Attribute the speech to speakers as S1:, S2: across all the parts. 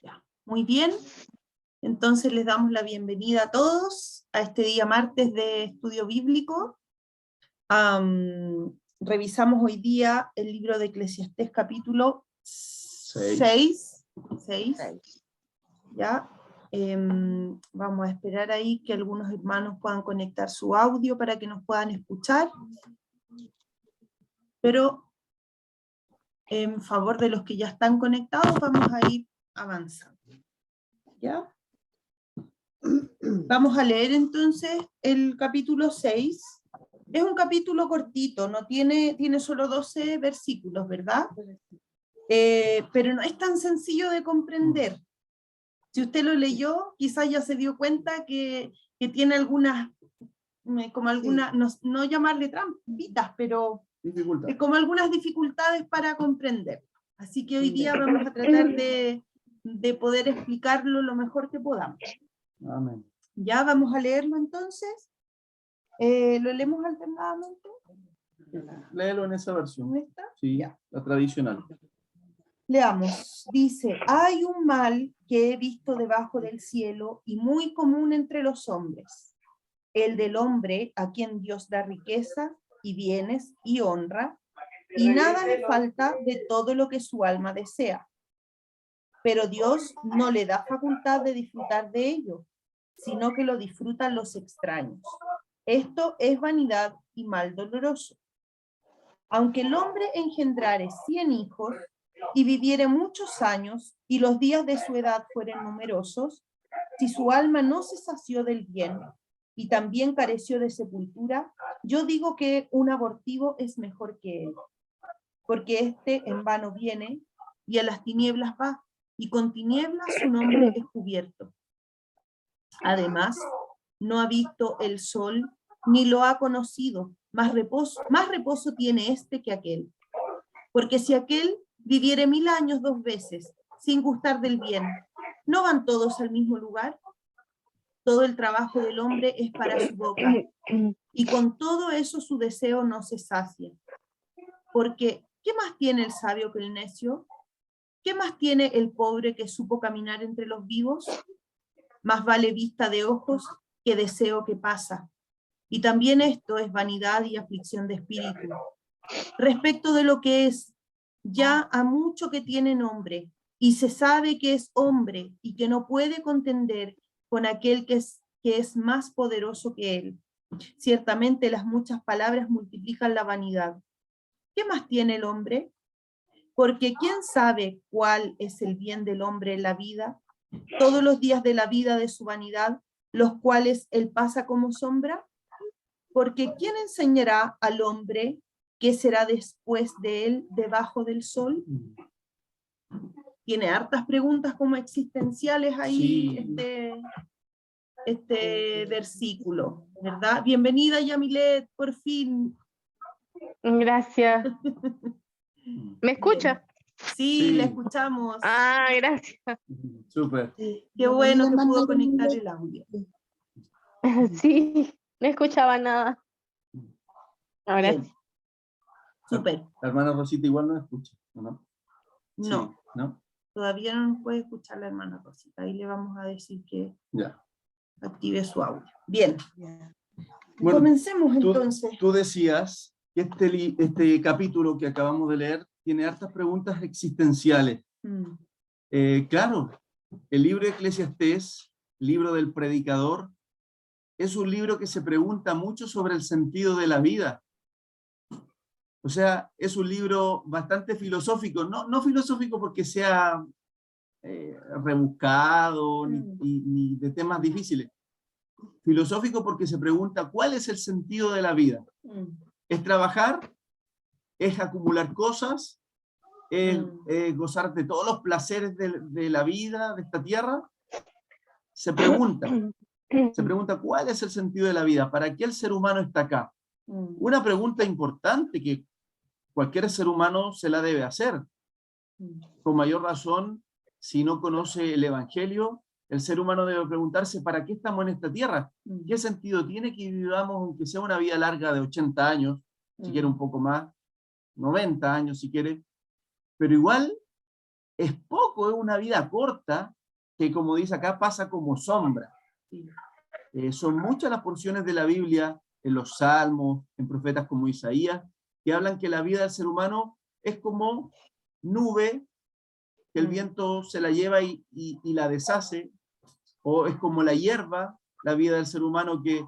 S1: Ya. Muy bien. Entonces les damos la bienvenida a todos a este día martes de estudio bíblico. Revisamos hoy día el libro de Eclesiastés capítulo 6. ¿Ya? Vamos a esperar ahí que algunos hermanos puedan conectar su audio para que nos puedan escuchar. Pero en favor de los que ya están conectados, vamos a ir avanzando. ¿Ya? Vamos a leer entonces el capítulo 6. Es un capítulo cortito, no tiene solo 12 versículos, ¿verdad? Pero no es tan sencillo de comprender. Si usted lo leyó, quizás ya se dio cuenta que tiene algunas, no llamarle trampitas, pero como algunas dificultades para comprender. Así que hoy día vamos a tratar de poder explicarlo lo mejor que podamos.
S2: Amén.
S1: Ya vamos a leerlo entonces. ¿Lo leemos alternadamente?
S2: Léelo en esa versión.
S1: ¿En esta?
S2: Sí,
S1: Ya.
S2: la tradicional.
S1: Leamos. Dice: hay un mal que he visto debajo del cielo y muy común entre los hombres, el del hombre a quien Dios da riqueza y bienes y honra, y nada le falta de todo lo que su alma desea. Pero Dios no le da facultad de disfrutar de ello, sino que lo disfrutan los extraños. Esto es vanidad y mal doloroso. Aunque el hombre engendrare 100 hijos y viviere muchos años, y los días de su edad fueren numerosos, si su alma no se sació del bien, y también careció de sepultura, yo digo que un abortivo es mejor que él, porque éste en vano viene, y a las tinieblas va, y con tinieblas su nombre es cubierto. Además, no ha visto el sol, ni lo ha conocido, más reposo tiene este que aquel. Porque si aquel viviere 1000 años 2 veces, sin gustar del bien, ¿no van todos al mismo lugar? Todo el trabajo del hombre es para su boca, y con todo eso su deseo no se sacia. Porque, ¿qué más tiene el sabio que el necio? ¿Qué más tiene el pobre que supo caminar entre los vivos? Más vale vista de ojos que deseo que pasa. Y también esto es vanidad y aflicción de espíritu. Respecto de lo que es, ya a mucho que tiene nombre, y se sabe que es hombre y que no puede contender con aquel que es más poderoso que él. Ciertamente las muchas palabras multiplican la vanidad. ¿Qué más tiene el hombre? Porque ¿quién sabe cuál es el bien del hombre en la vida? Todos los días de la vida de su vanidad, los cuales él pasa como sombra. Porque ¿quién enseñará al hombre qué será después de él debajo del sol? Tiene hartas preguntas como existenciales ahí,
S2: Sí.
S1: este versículo, ¿verdad? Bienvenida, Yamilet, por fin.
S3: Gracias. ¿Me escucha?
S1: Sí,
S2: Sí.
S1: la escuchamos.
S3: Ah, gracias.
S2: Súper.
S1: Qué bueno que pudo conectar el audio.
S3: Sí, no escuchaba nada. Ahora
S1: Bien.
S3: sí.
S1: Súper.
S2: La hermana Rosita igual no escucha, ¿no?
S1: No,
S2: Sí, ¿no?
S1: todavía no nos puede escuchar la hermana Rosita. Ahí le vamos a decir que
S2: Ya.
S1: active su audio. Bien.
S2: Bueno,
S1: Comencemos entonces.
S2: Tú decías que este capítulo que acabamos de leer tiene hartas preguntas existenciales. Claro, el libro de Eclesiastés, libro del predicador, es un libro que se pregunta mucho sobre el sentido de la vida. O sea, es un libro bastante filosófico, no filosófico porque sea rebuscado ni de temas difíciles. Filosófico porque se pregunta ¿cuál es el sentido de la vida? ¿Es trabajar? ¿Es acumular cosas? ¿Es gozar de todos los placeres de la vida, de esta tierra? Se pregunta ¿cuál es el sentido de la vida? ¿Para qué el ser humano está acá? Una pregunta importante que cualquier ser humano se la debe hacer. Con mayor razón, si no conoce el Evangelio, el ser humano debe preguntarse ¿para qué estamos en esta tierra? ¿Qué sentido tiene que vivamos, aunque sea una vida larga de 80 años, si quiere un poco más, 90 años si quiere? Pero igual es poco, es una vida corta, que como dice acá, pasa como sombra. Son muchas las porciones de la Biblia, en los Salmos, en profetas como Isaías, que hablan que la vida del ser humano es como nube, que el viento se la lleva y la deshace, o es como la hierba, la vida del ser humano que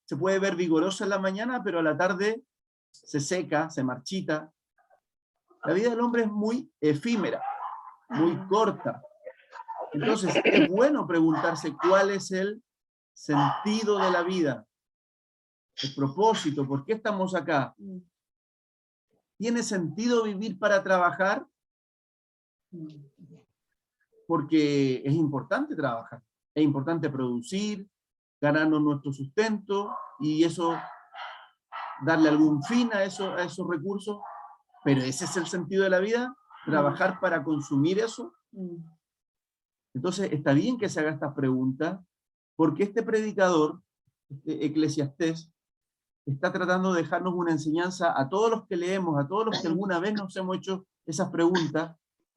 S2: se puede ver vigorosa en la mañana, pero a la tarde se seca, se marchita. La vida del hombre es muy efímera, muy corta. Entonces, es bueno preguntarse cuál es el sentido de la vida, el propósito, ¿por qué estamos acá? ¿Tiene sentido vivir para trabajar? Porque es importante trabajar, es importante producir, ganarnos nuestro sustento, y eso, darle algún fin a esos recursos, pero ese es el sentido de la vida, trabajar para consumir eso. Entonces, está bien que se haga estas preguntas, porque este predicador, este Eclesiastés, está tratando de dejarnos una enseñanza a todos los que leemos, a todos los que alguna vez nos hemos hecho esas preguntas,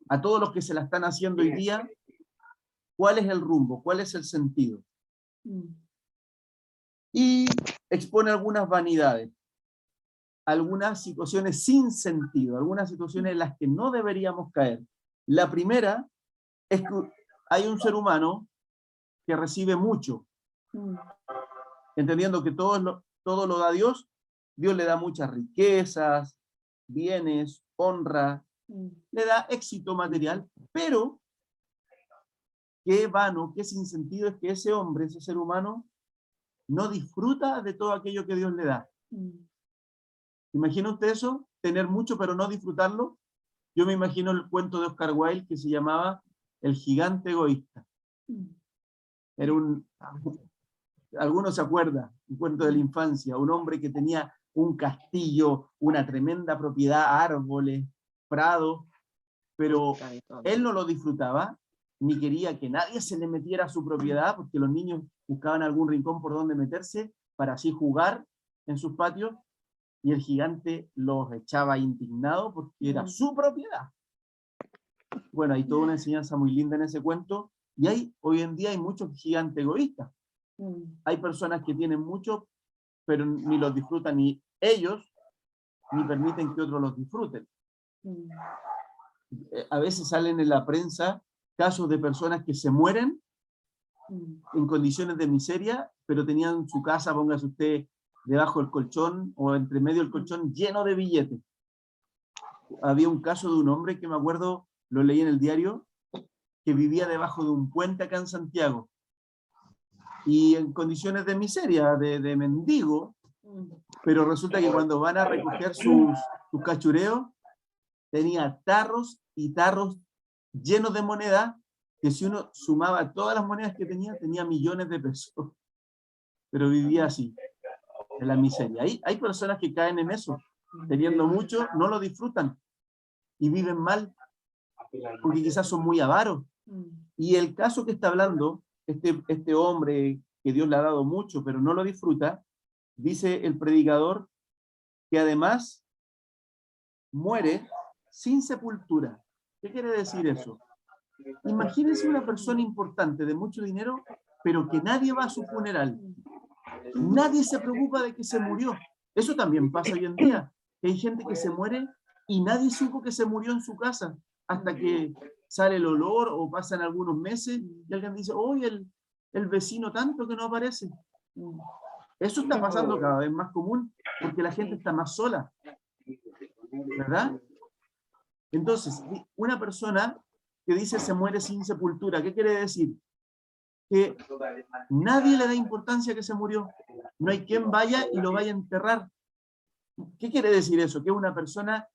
S2: a todos los que se la están haciendo hoy día, ¿cuál es el rumbo? ¿Cuál es el sentido? Y expone algunas vanidades, algunas situaciones sin sentido, algunas situaciones en las que no deberíamos caer. La primera es que hay un ser humano que recibe mucho, entendiendo que todo lo da Dios. Dios le da muchas riquezas, bienes, honra, le da éxito material, pero qué vano, qué sin sentido es que ese hombre, ese ser humano, no disfruta de todo aquello que Dios le da. ¿Imagina usted eso? Tener mucho pero no disfrutarlo. Yo me imagino el cuento de Oscar Wilde que se llamaba El gigante egoísta. Era algunos se acuerdan, un cuento de la infancia, un hombre que tenía un castillo, una tremenda propiedad, árboles, prados, pero él no lo disfrutaba, ni quería que nadie se le metiera a su propiedad, porque los niños buscaban algún rincón por donde meterse, para así jugar en sus patios, y el gigante los echaba indignado porque era su propiedad. Bueno, hay toda una enseñanza muy linda en ese cuento, y hoy en día hay muchos gigantes egoístas. Hay personas que tienen mucho, pero ni los disfrutan ni ellos, ni permiten que otros los disfruten. A veces salen en la prensa casos de personas que se mueren en condiciones de miseria, pero tenían su casa, póngase usted, debajo del colchón o entre medio del colchón lleno de billetes. Había un caso de un hombre que me acuerdo, lo leí en el diario, que vivía debajo de un puente acá en Santiago, y en condiciones de miseria, de mendigo, pero resulta que cuando van a recoger sus cachureos, tenía tarros y tarros llenos de moneda, que si uno sumaba todas las monedas que tenía millones de pesos. Pero vivía así, en la miseria. Hay personas que caen en eso, teniendo mucho, no lo disfrutan, y viven mal, porque quizás son muy avaros. Y el caso que está hablando, este hombre que Dios le ha dado mucho, pero no lo disfruta, dice el predicador, que además muere sin sepultura. ¿Qué quiere decir eso? Imagínense una persona importante, de mucho dinero, pero que nadie va a su funeral. Nadie se preocupa de que se murió. Eso también pasa hoy en día, que hay gente que se muere y nadie supo que se murió en su casa, hasta que sale el olor o pasan algunos meses y alguien dice, oye, el vecino tanto que no aparece. Eso está pasando cada vez más común, porque la gente está más sola, ¿verdad? Entonces, una persona que dice se muere sin sepultura, ¿qué quiere decir? Que nadie le da importancia que se murió. No hay quien vaya y lo vaya a enterrar. ¿Qué quiere decir eso? Que es una persona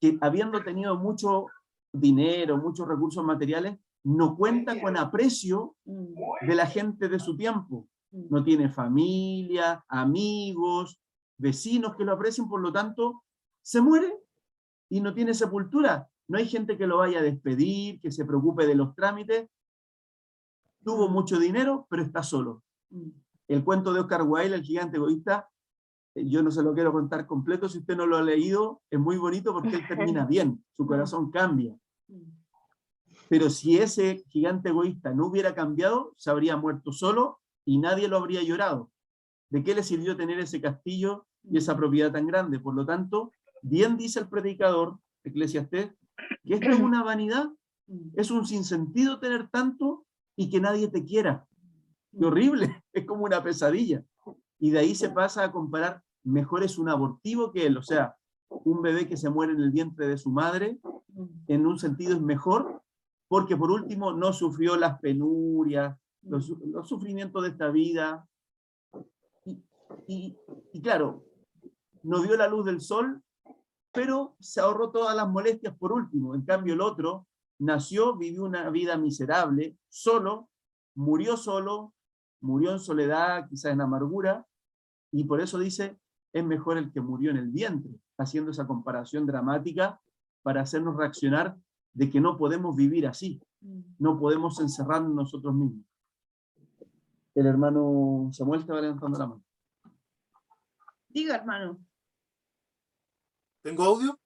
S2: que, habiendo tenido mucho dinero, muchos recursos materiales, no cuenta con aprecio de la gente de su tiempo. No tiene familia, amigos, vecinos que lo aprecien, por lo tanto, se muere y no tiene sepultura. No hay gente que lo vaya a despedir, que se preocupe de los trámites. Tuvo mucho dinero, pero está solo. El cuento de Oscar Wilde, El gigante egoísta, yo no se lo quiero contar completo, si usted no lo ha leído, es muy bonito porque él termina bien, su corazón cambia. Pero si ese gigante egoísta no hubiera cambiado, se habría muerto solo y nadie lo habría llorado. ¿De qué le sirvió tener ese castillo y esa propiedad tan grande? Por lo tanto, bien dice el predicador, Eclesiastés, que esto es una vanidad, es un sinsentido tener tanto y que nadie te quiera. Qué horrible, es como una pesadilla. Y de ahí se pasa a comparar, mejor es un abortivo que él, o sea, un bebé que se muere en el vientre de su madre, en un sentido es mejor, porque por último no sufrió las penurias, los sufrimientos de esta vida, y claro, no vio la luz del sol, pero se ahorró todas las molestias por último. En cambio el otro nació, vivió una vida miserable, solo, murió en soledad, quizás en amargura, y por eso dice, es mejor el que murió en el vientre, haciendo esa comparación dramática para hacernos reaccionar de que no podemos vivir así, no podemos encerrarnos nosotros mismos. El hermano Samuel estaba levantando la mano.
S1: Diga, hermano.
S4: ¿Tengo audio?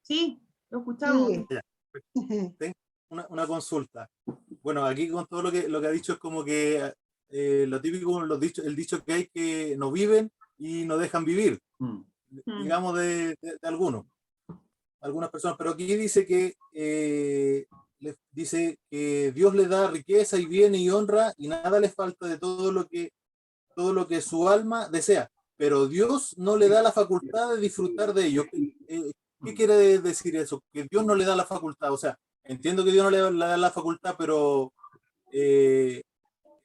S1: Sí, lo escuchamos.
S5: Sí.
S4: Tengo una consulta. Bueno, aquí con todo lo que ha dicho es como que lo típico, el dicho que hay que no viven y no dejan vivir, digamos de algunas personas, pero aquí dice que dice que Dios le da riqueza y bien y honra y nada le falta de todo lo que su alma desea, pero Dios no le da la facultad de disfrutar de ello. ¿Qué quiere decir eso? Que Dios no le da la facultad, o sea, entiendo que Dios no le da la facultad, pero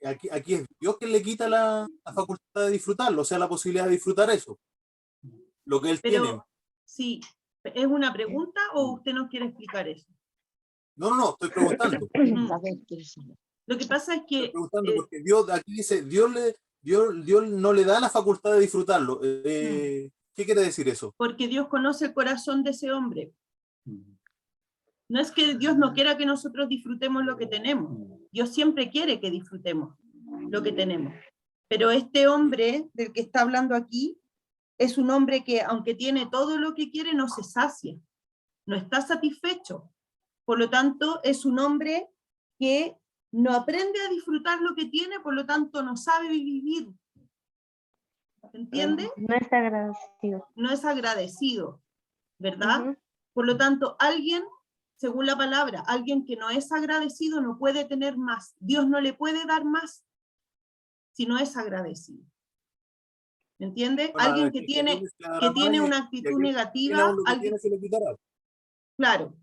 S4: aquí es Dios quien le quita la facultad de disfrutarlo, o sea, la posibilidad de disfrutar eso, lo que él tiene.
S1: Sí, ¿es una pregunta o usted nos quiere explicar eso?
S4: No, estoy preguntando.
S1: Lo que pasa es que...
S4: Estoy preguntando porque Dios, aquí dice, Dios no le da la facultad de disfrutarlo. ¿Qué quiere decir eso?
S1: Porque Dios conoce el corazón de ese hombre. No es que Dios no quiera que nosotros disfrutemos lo que tenemos. Dios siempre quiere que disfrutemos lo que tenemos. Pero este hombre del que está hablando aquí es un hombre que, aunque tiene todo lo que quiere, no se sacia. No está satisfecho. Por lo tanto, es un hombre que no aprende a disfrutar lo que tiene, por lo tanto, no sabe vivir. ¿Entiende?
S3: No es agradecido.
S1: No es agradecido, ¿verdad?
S3: Ujú.
S1: Por lo tanto, alguien, según la palabra, alguien que no es agradecido no puede tener más. Dios no le puede dar más si no es agradecido. ¿Me entiende?
S4: Bueno,
S1: Alguien que tiene una actitud negativa, claro,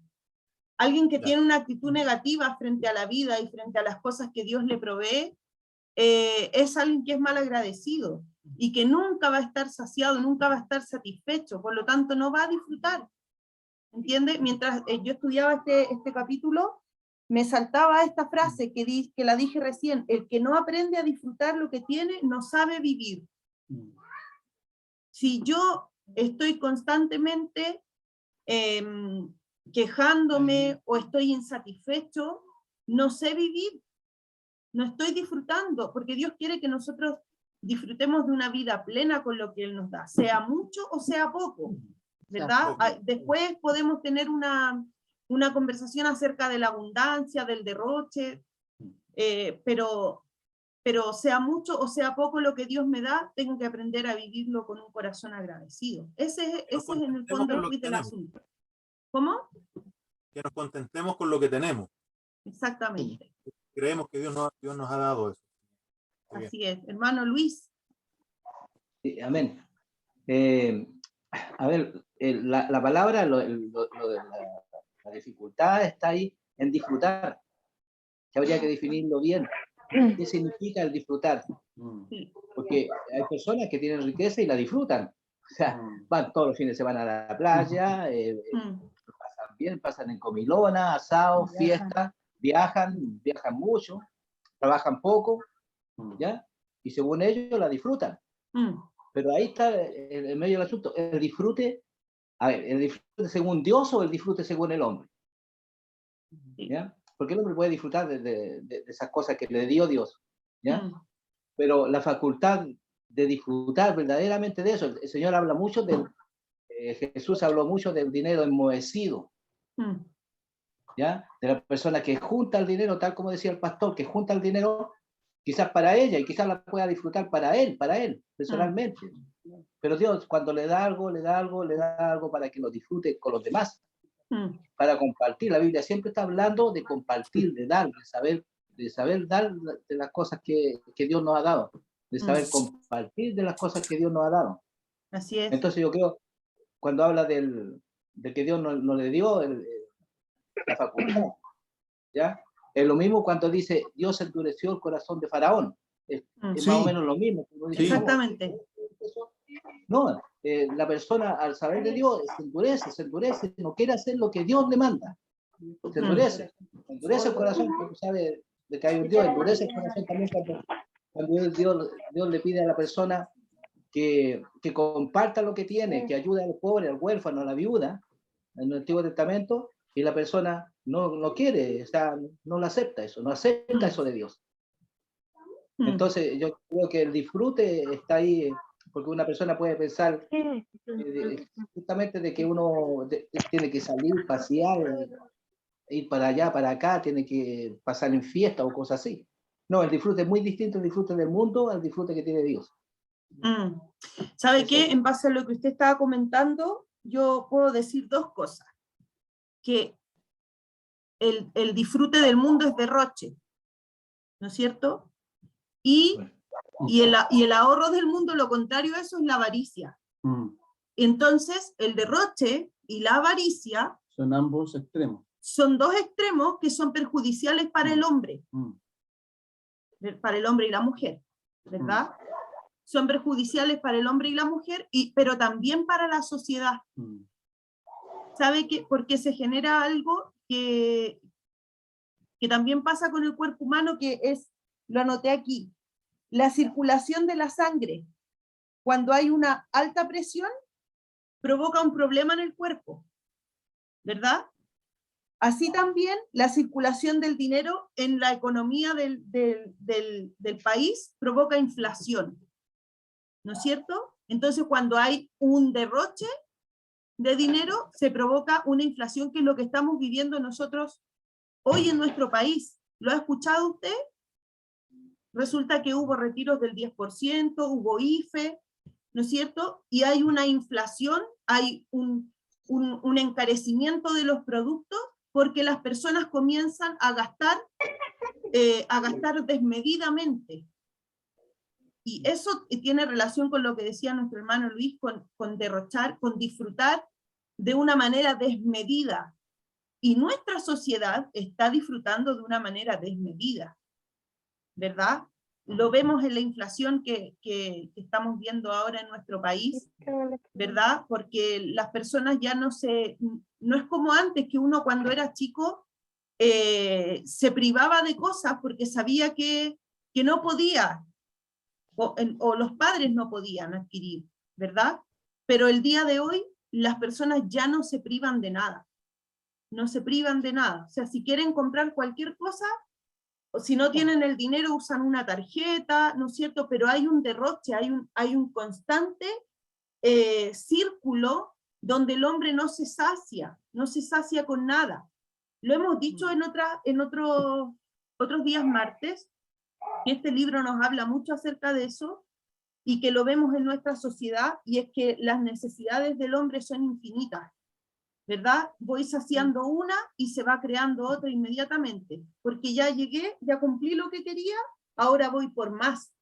S1: alguien que tiene una actitud negativa frente a la vida y frente a las cosas que Dios le provee, es alguien que es mal agradecido y que nunca va a estar saciado, nunca va a estar satisfecho, por lo tanto no va a disfrutar. ¿Entiende? Mientras yo estudiaba este capítulo, me saltaba esta frase que la dije recién: el que no aprende a disfrutar lo que tiene, no sabe vivir. Si yo estoy constantemente quejándome o estoy insatisfecho, no sé vivir, no estoy disfrutando, porque Dios quiere que nosotros disfrutemos de una vida plena con lo que Él nos da, sea mucho o sea poco, ¿verdad? Después podemos tener una conversación acerca de la abundancia, del derroche, pero sea mucho o sea poco lo que Dios me da, tengo que aprender a vivirlo con un corazón agradecido. Ese es en el fondo del asunto. ¿Cómo?
S4: Que nos contentemos con lo que tenemos.
S1: Exactamente.
S4: Creemos que Dios nos ha dado eso.
S1: Así es. Hermano Luis.
S5: Sí, amén. A ver, la palabra, lo de la dificultad está ahí en disfrutar. Que habría que definirlo bien. ¿Qué significa el disfrutar? Porque hay personas que tienen riqueza y la disfrutan. O sea, van todos los fines de semana a la playa, pasan bien, pasan en comilona, asado, fiesta, viajan mucho, trabajan poco, ¿ya? Y según ellos la disfrutan. Pero ahí está el medio del asunto. El disfrute, a ver, ¿el disfrute según Dios o el disfrute según el hombre? ¿Ya? Porque el hombre puede disfrutar de esas cosas que le dio Dios, ¿ya? Pero la facultad disfrutar verdaderamente de eso. El Señor habla mucho Jesús habló mucho del dinero enmohecido, ¿ya? De la persona que junta el dinero, tal como decía el pastor, que junta el dinero quizás para ella y quizás la pueda disfrutar para él, personalmente. Pero Dios, cuando le da algo para que lo disfrute con los demás, para compartir. La Biblia siempre está hablando de compartir, de dar, de saber dar de las cosas que Dios nos ha dado, de saber compartir de las cosas que Dios nos ha dado.
S1: Así es.
S5: Entonces yo creo, cuando habla de que Dios no le dio la facultad, ¿ya? Es lo mismo cuando dice, Dios endureció el corazón de Faraón. Es
S2: Sí.
S5: más o menos lo mismo. Dice,
S1: Exactamente.
S5: no, la persona al saber de Dios se endurece, no quiere hacer lo que Dios le manda. Se endurece el corazón, porque sabe de que hay un Dios, endurece el corazón también cuando Dios le pide a la persona que comparta lo que tiene, que ayude al pobre, al huérfano, a la viuda, en el Antiguo Testamento, y la persona no quiere, o sea, no lo acepta eso, no acepta eso de Dios. Entonces yo creo que el disfrute está ahí, porque una persona puede pensar justamente de que uno tiene que salir, pasear, ir para allá, para acá, tiene que pasar en fiesta o cosas así. No, el disfrute es muy distinto, el disfrute del mundo al disfrute que tiene Dios.
S1: ¿Sabe
S5: Eso.
S1: qué? En base a lo que usted estaba comentando, yo puedo decir dos cosas. Que el disfrute del mundo es derroche, ¿no es cierto? Y el ahorro del mundo, lo contrario a eso es la avaricia. Entonces, el derroche y la avaricia
S2: son ambos extremos.
S1: Son dos extremos que son perjudiciales para el hombre. Para el hombre y la mujer, ¿verdad? Son perjudiciales para el hombre y la mujer, pero también para la sociedad. ¿Sabe qué? Porque se genera algo que también pasa con el cuerpo humano, que es, lo anoté aquí, la circulación de la sangre. Cuando hay una alta presión, provoca un problema en el cuerpo, ¿verdad? Así también la circulación del dinero en la economía del país provoca inflación, ¿no es cierto? Entonces, cuando hay un derroche de dinero, se provoca una inflación, que es lo que estamos viviendo nosotros hoy en nuestro país. ¿Lo ha escuchado usted? Resulta que hubo retiros del 10%, hubo IFE, ¿no es cierto? Y hay una inflación, hay un encarecimiento de los productos, porque las personas comienzan a gastar desmedidamente. Y eso tiene relación con lo que decía nuestro hermano Luis, con derrochar, con disfrutar de una manera desmedida. Y nuestra sociedad está disfrutando de una manera desmedida, ¿verdad? Lo vemos en la inflación que estamos viendo ahora en nuestro país, ¿verdad? Porque las personas ya no es como antes, que uno cuando era chico se privaba de cosas porque sabía que no podía, o los padres no podían adquirir, ¿verdad? Pero el día de hoy las personas ya no se privan de nada, no se privan de nada. O sea, si quieren comprar cualquier cosa, o si no tienen el dinero, usan una tarjeta, ¿no es cierto? Pero hay un derroche, hay un constante círculo donde el hombre no se sacia con nada. Lo hemos dicho en otros días martes, que este libro nos habla mucho acerca de eso, y que lo vemos en nuestra sociedad, y es que las necesidades del hombre son infinitas, ¿verdad? Voy saciando una y se va creando otra inmediatamente, porque ya llegué, ya cumplí lo que quería, ahora voy por más,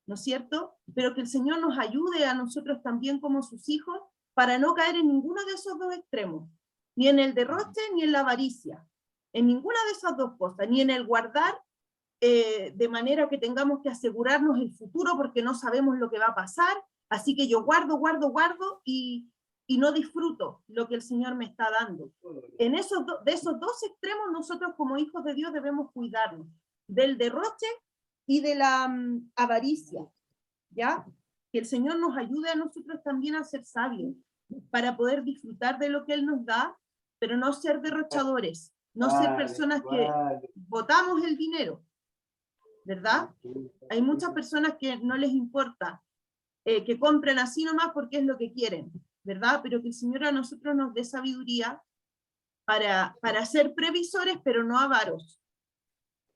S1: ¿no es cierto? Pero que el Señor nos ayude a nosotros también como sus hijos, para no caer en ninguno de esos dos extremos, ni en el derroche ni en la avaricia, en ninguna de esas dos cosas, ni en el guardar de manera que tengamos que asegurarnos el futuro porque no sabemos lo que va a pasar, así que yo guardo y no disfruto lo que el Señor me está dando. De esos dos extremos nosotros como hijos de Dios debemos cuidarnos, del derroche y de la avaricia, ¿ya? Que el Señor nos ayude a nosotros también a ser sabios, para poder disfrutar de lo que Él nos da, pero no ser derrochadores, no ser personas que botamos el dinero, ¿verdad? Hay muchas personas que no les importa que compren así nomás porque es lo que quieren, ¿verdad? Pero que el Señor a nosotros nos dé sabiduría para ser previsores, pero no avaros,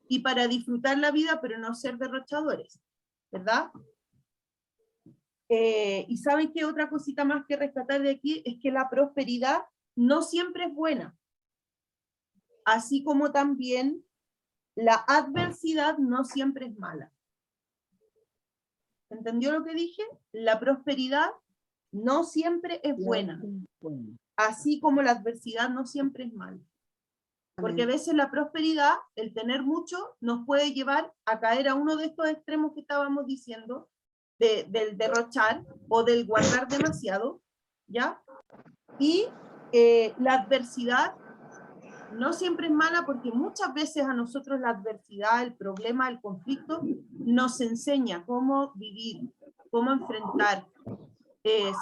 S1: y para disfrutar la vida, pero no ser derrochadores, ¿verdad? Y saben que otra cosita más que rescatar de aquí es que la prosperidad no siempre es buena, así como también la adversidad no siempre es mala. ¿Entendió lo que dije? La prosperidad no siempre es buena, así como la adversidad no siempre es mala. Porque a veces la prosperidad, el tener mucho, nos puede llevar a caer a uno de estos extremos que estábamos diciendo, del derrochar o del guardar demasiado, ¿ya? Y la adversidad no siempre es mala, porque muchas veces a nosotros la adversidad, el problema, el conflicto, nos enseña cómo vivir, cómo enfrentar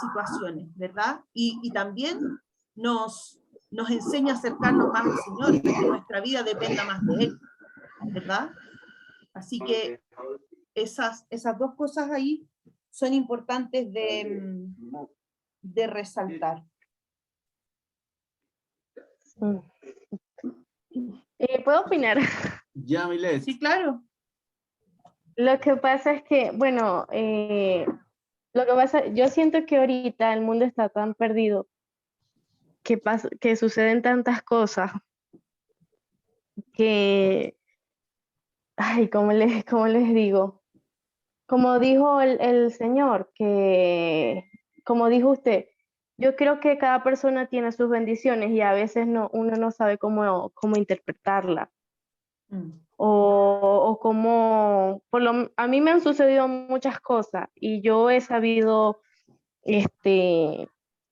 S1: situaciones, ¿verdad? Y también nos enseña a acercarnos más al Señor, a que nuestra vida dependa más de Él, ¿verdad? Así que esas dos cosas ahí son importantes de resaltar.
S3: ¿Puedo opinar?
S2: Ya, Milet.
S1: Sí, claro.
S3: Lo que pasa es que, bueno, yo siento que ahorita el mundo está tan perdido que suceden tantas cosas que, ay, ¿cómo les digo? Como dijo el Señor, como dijo usted, yo creo que cada persona tiene sus bendiciones y a veces uno no sabe cómo interpretarla. O cómo, a mí me han sucedido muchas cosas y yo he sabido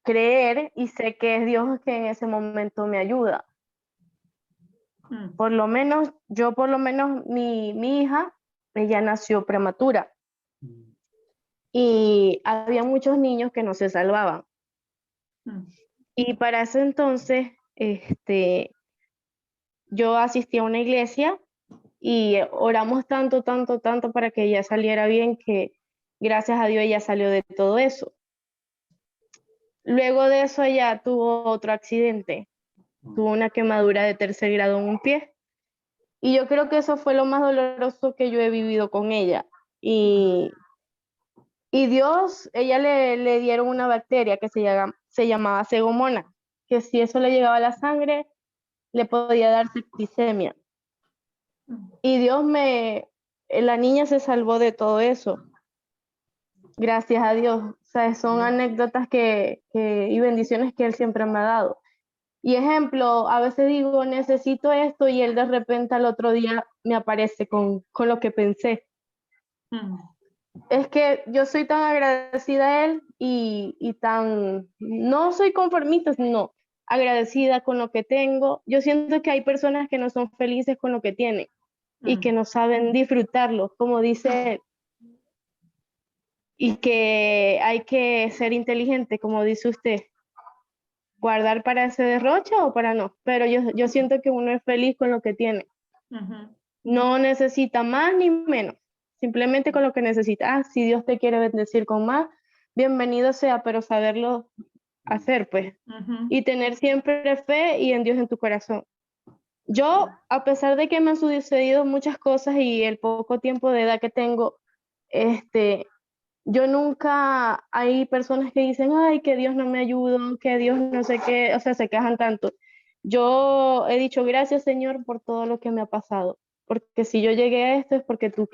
S3: creer y sé que es Dios que en ese momento me ayuda. Por lo menos mi hija, ella nació prematura y había muchos niños que no se salvaban. Y para ese entonces, yo asistí a una iglesia y oramos tanto para que ella saliera bien, que gracias a Dios ella salió de todo eso. Luego de eso ella tuvo otro accidente, tuvo una quemadura de 3er grado en un pie. Y yo creo que eso fue lo más doloroso que yo he vivido con ella. Y Dios, ella le dieron una bacteria que se llamaba Pseudomonas, que si eso le llegaba a la sangre, le podía dar septicemia. Y Dios la niña se salvó de todo eso. Gracias a Dios. O sea, son anécdotas y bendiciones que Él siempre me ha dado. Y ejemplo, a veces digo, necesito esto, y Él de repente al otro día me aparece con lo que pensé. Es que yo soy tan agradecida a Él y no soy conformista, sino agradecida con lo que tengo. Yo siento que hay personas que no son felices con lo que tienen y que no saben disfrutarlo, como dice Él. Y que hay que ser inteligente, como dice usted. Guardar para ese derroche o para no. Pero yo siento que uno es feliz con lo que tiene. No necesita más ni menos. Simplemente con lo que necesita. Si Dios te quiere bendecir con más, bienvenido sea, pero saberlo hacer, pues. Y tener siempre fe y en Dios en tu corazón. Yo, a pesar de que me han sucedido muchas cosas y el poco tiempo de edad que tengo, yo nunca, hay personas que dicen, ay, que Dios no me ayudó, que Dios no sé qué, o sea, se quejan tanto. Yo he dicho, gracias, Señor, por todo lo que me ha pasado, porque si yo llegué a esto es porque tú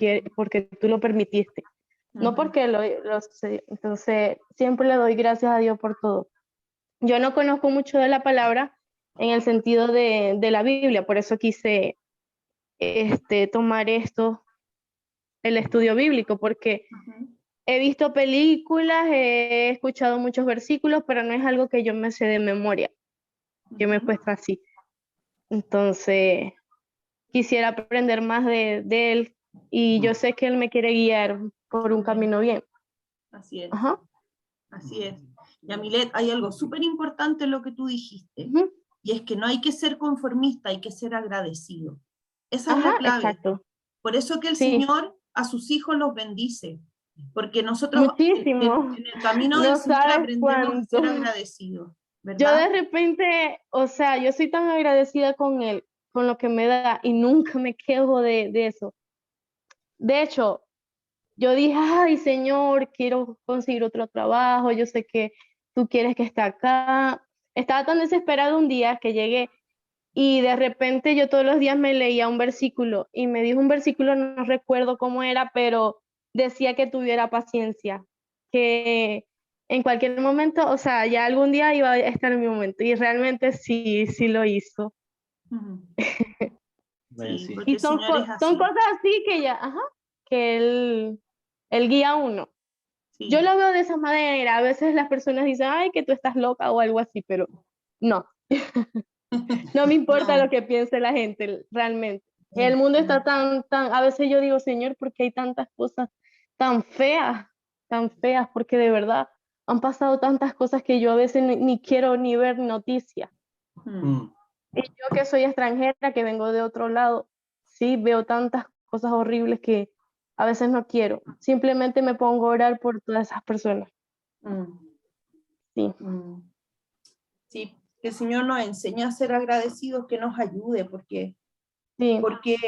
S3: lo permitiste, no porque lo sucedió. Entonces, siempre le doy gracias a Dios por todo. Yo no conozco mucho de la palabra en el sentido de la Biblia, por eso quise tomar el estudio bíblico, porque he visto películas, he escuchado muchos versículos, pero no es algo que yo me sé de memoria, que me cuesta así. Entonces, quisiera aprender más de Él, y yo sé que Él me quiere guiar por un camino bien.
S1: Así es. Así es. Y Milet, hay algo súper importante en lo que tú dijiste, y es que no hay que ser conformista, hay que ser agradecido. Esa es la clave.
S3: Exacto.
S1: Por eso que el Señor a sus hijos los bendice, Porque nosotros
S3: Muchísimo.
S1: en el camino
S3: No
S1: del Señor
S3: sabes
S1: aprendemos a ser
S3: cuánto.
S1: agradecidos,
S3: Yo
S1: ¿verdad?
S3: de repente, o sea, yo soy tan agradecida con él, con lo que me da, y nunca me quejo de eso. De hecho, yo dije, ay, Señor, quiero conseguir otro trabajo, yo sé que tú quieres que esté acá. Estaba tan desesperada un día que llegué y de repente yo todos los días me leía un versículo y me dijo un versículo, no recuerdo cómo era, pero decía que tuviera paciencia, que en cualquier momento, o sea, ya algún día iba a estar en mi momento y realmente sí, sí lo hizo.
S1: Ujú.
S5: Bueno,
S1: Sí,
S5: sí.
S1: porque
S3: Y
S1: el Señor es
S3: son
S1: así.
S3: cosas así que ya, ajá, que él guía a uno. Yo
S1: Sí.
S3: lo veo de esa manera, a veces las personas dicen, ay, que tú estás loca o algo así, pero no, no me importa
S1: No.
S3: lo que piense la gente, realmente. El mundo está a veces yo digo, Señor, ¿por qué hay tantas cosas tan feas? Porque de verdad han pasado tantas cosas que yo a veces ni quiero ni ver noticias.
S1: Mm.
S3: Y yo que soy extranjera, que vengo de otro lado, sí, veo tantas cosas horribles que a veces no quiero. Simplemente me pongo a orar por todas esas personas.
S1: Mm.
S3: Sí,
S1: Mm. Sí, que el Señor nos enseña a ser agradecidos, que nos ayude, porque
S3: sí,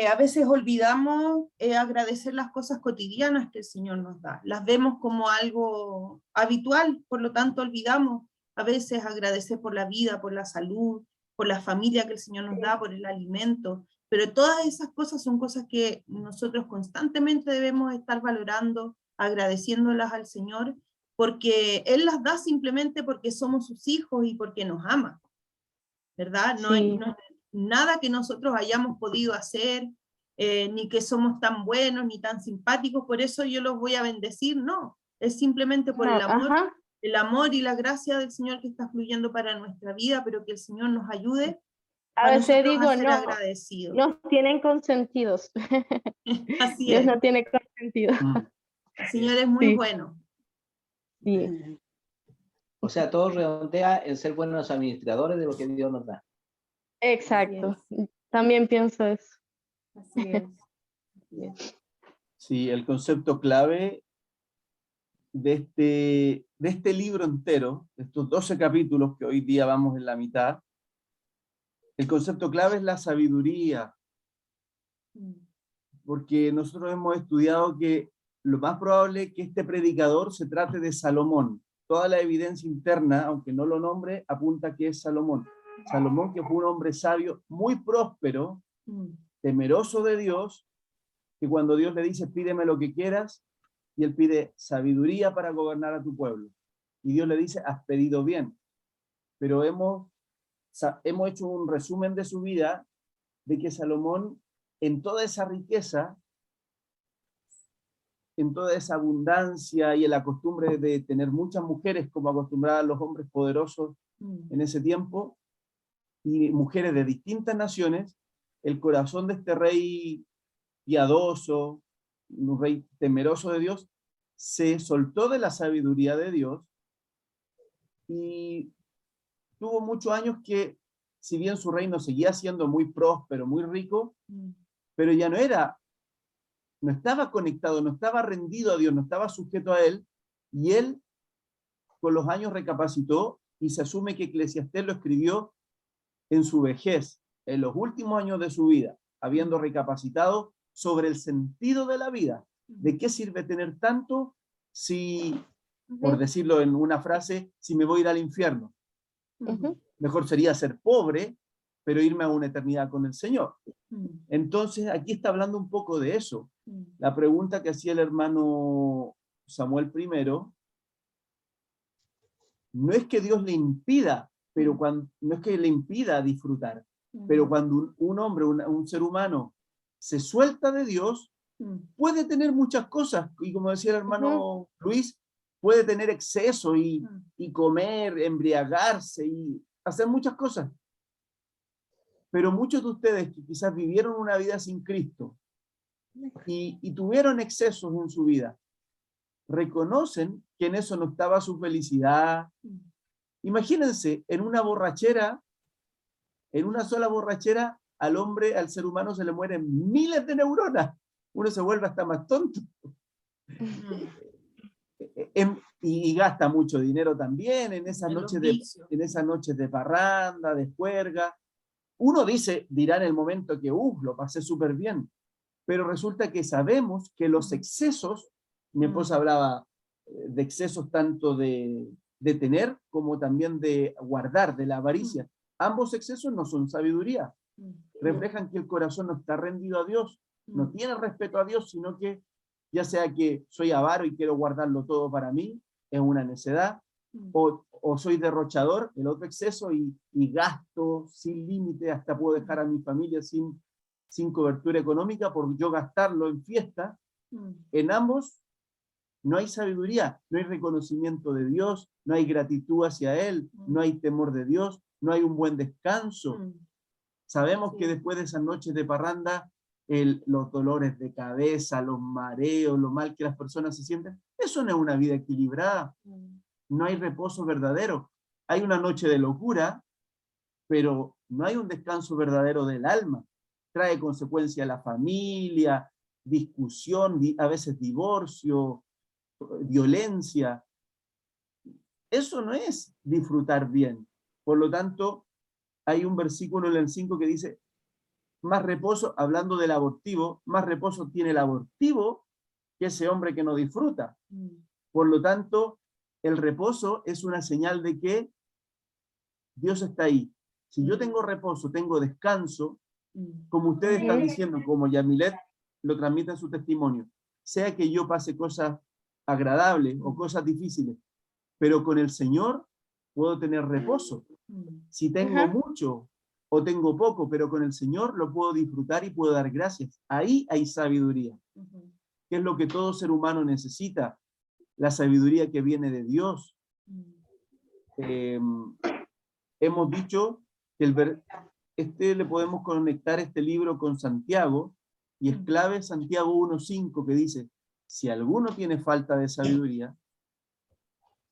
S1: a veces olvidamos agradecer las cosas cotidianas que el Señor nos da. Las vemos como algo habitual, por lo tanto olvidamos a veces agradecer por la vida, por la salud, por la familia que el Señor nos da, por el alimento. Pero todas esas cosas son cosas que nosotros constantemente debemos estar valorando, agradeciéndolas al Señor, porque Él las da simplemente porque somos sus hijos y porque nos ama, ¿verdad?
S3: sí.
S1: No es nada que nosotros hayamos podido hacer, ni que somos tan buenos, ni tan simpáticos, por eso yo los voy a bendecir, no, es simplemente por
S3: No, ajá.
S1: el amor y la gracia del Señor que está fluyendo para nuestra vida, pero que el Señor nos ayude
S3: A
S1: a
S3: veces
S1: nosotros a
S3: digo,
S1: ser
S3: no,
S1: agradecidos.
S3: nos tienen consentidos.
S1: Así
S3: Dios
S1: es,
S3: no tiene consentidos.
S2: Mm.
S1: el Señor es muy
S3: Sí,
S1: bueno.
S3: sí,
S5: O sea, todo redondea en ser buenos administradores de lo que Dios nos da.
S3: exacto. También pienso eso.
S1: Así es, así es.
S2: Sí, el concepto clave de este libro entero, de estos 12 capítulos que hoy día vamos en la mitad, el concepto clave es la sabiduría, porque nosotros hemos estudiado que lo más probable es que este predicador se trate de Salomón. Toda la evidencia interna, aunque no lo nombre, apunta que es Salomón. Salomón, que fue un hombre sabio, muy próspero, temeroso de Dios, que cuando Dios le dice, pídeme lo que quieras, y él pide sabiduría para gobernar a tu pueblo. Y Dios le dice, has pedido bien. Pero hemos hecho un resumen de su vida, de que Salomón, en toda esa riqueza, en toda esa abundancia y en la costumbre de tener muchas mujeres, como acostumbraban los hombres poderosos en ese tiempo, y mujeres de distintas naciones, el corazón de este rey piadoso, un rey temeroso de Dios, se soltó de la sabiduría de Dios y tuvo muchos años que, si bien su reino seguía siendo muy próspero, muy rico, pero ya no estaba conectado, no estaba rendido a Dios, no estaba sujeto a Él, y él con los años recapacitó y se asume que Eclesiastés lo escribió en su vejez, en los últimos años de su vida, habiendo recapacitado sobre el sentido de la vida. ¿De qué sirve tener tanto si, por decirlo en una frase, si me voy a ir al infierno?
S3: Ujú.
S2: Mejor sería ser pobre, pero irme a una eternidad con el Señor. Entonces, aquí está hablando un poco de eso. La pregunta que hacía el hermano Samuel primero, no es que Dios le impida, pero no es que le impida disfrutar, pero cuando un hombre, un ser humano, se suelta de Dios, puede tener muchas cosas, y como decía el hermano Luis, puede tener exceso y comer, embriagarse y hacer muchas cosas. Pero muchos de ustedes que quizás vivieron una vida sin Cristo y tuvieron excesos en su vida, reconocen que en eso no estaba su felicidad. Imagínense, en una borrachera, en una sola borrachera, al hombre, al ser humano se le mueren miles de neuronas. Uno se vuelve hasta más tonto. y gasta mucho dinero también en esas
S1: En
S2: noches
S1: los vicios.
S2: en esas noches de parranda, de juerga. Uno dirá en el momento que, lo pasé súper bien, pero resulta que sabemos que los excesos, mi esposa hablaba de excesos tanto de tener como también de guardar, de la avaricia. Ambos excesos no son sabiduría, reflejan que el corazón no está rendido a Dios, no tiene respeto a Dios, sino que ya sea que soy avaro y quiero guardarlo todo para mí, es una necedad, o soy derrochador, el otro exceso, y gasto sin límite, hasta puedo dejar a mi familia sin cobertura económica por yo gastarlo en fiesta. En ambos no hay sabiduría, no hay reconocimiento de Dios, no hay gratitud hacia Él, no hay temor de Dios, no hay un buen descanso. Sabemos que después de esas noches de parranda, los dolores de cabeza, los mareos, lo mal que las personas se sienten, eso no es una vida equilibrada. No hay reposo verdadero. Hay una noche de locura, pero no hay un descanso verdadero del alma. Trae consecuencia a la familia, discusión, a veces divorcio, violencia. Eso no es disfrutar bien. Por lo tanto, hay un versículo en el 5 que dice, más reposo, hablando del abortivo, más reposo tiene el abortivo que ese hombre que no disfruta. Por lo tanto, el reposo es una señal de que Dios está ahí. Si yo tengo reposo, tengo descanso, como ustedes están diciendo, como Yamilet lo transmite en su testimonio, sea que yo pase cosas agradables o cosas difíciles, pero con el Señor puedo tener reposo. Si tengo mucho o tengo poco, pero con el Señor lo puedo disfrutar y puedo dar gracias. Ahí hay sabiduría, que es lo que todo ser humano necesita, la sabiduría que viene de Dios. Hemos dicho que le podemos conectar este libro con Santiago, y es clave Santiago 1:5, que dice, si alguno tiene falta de sabiduría,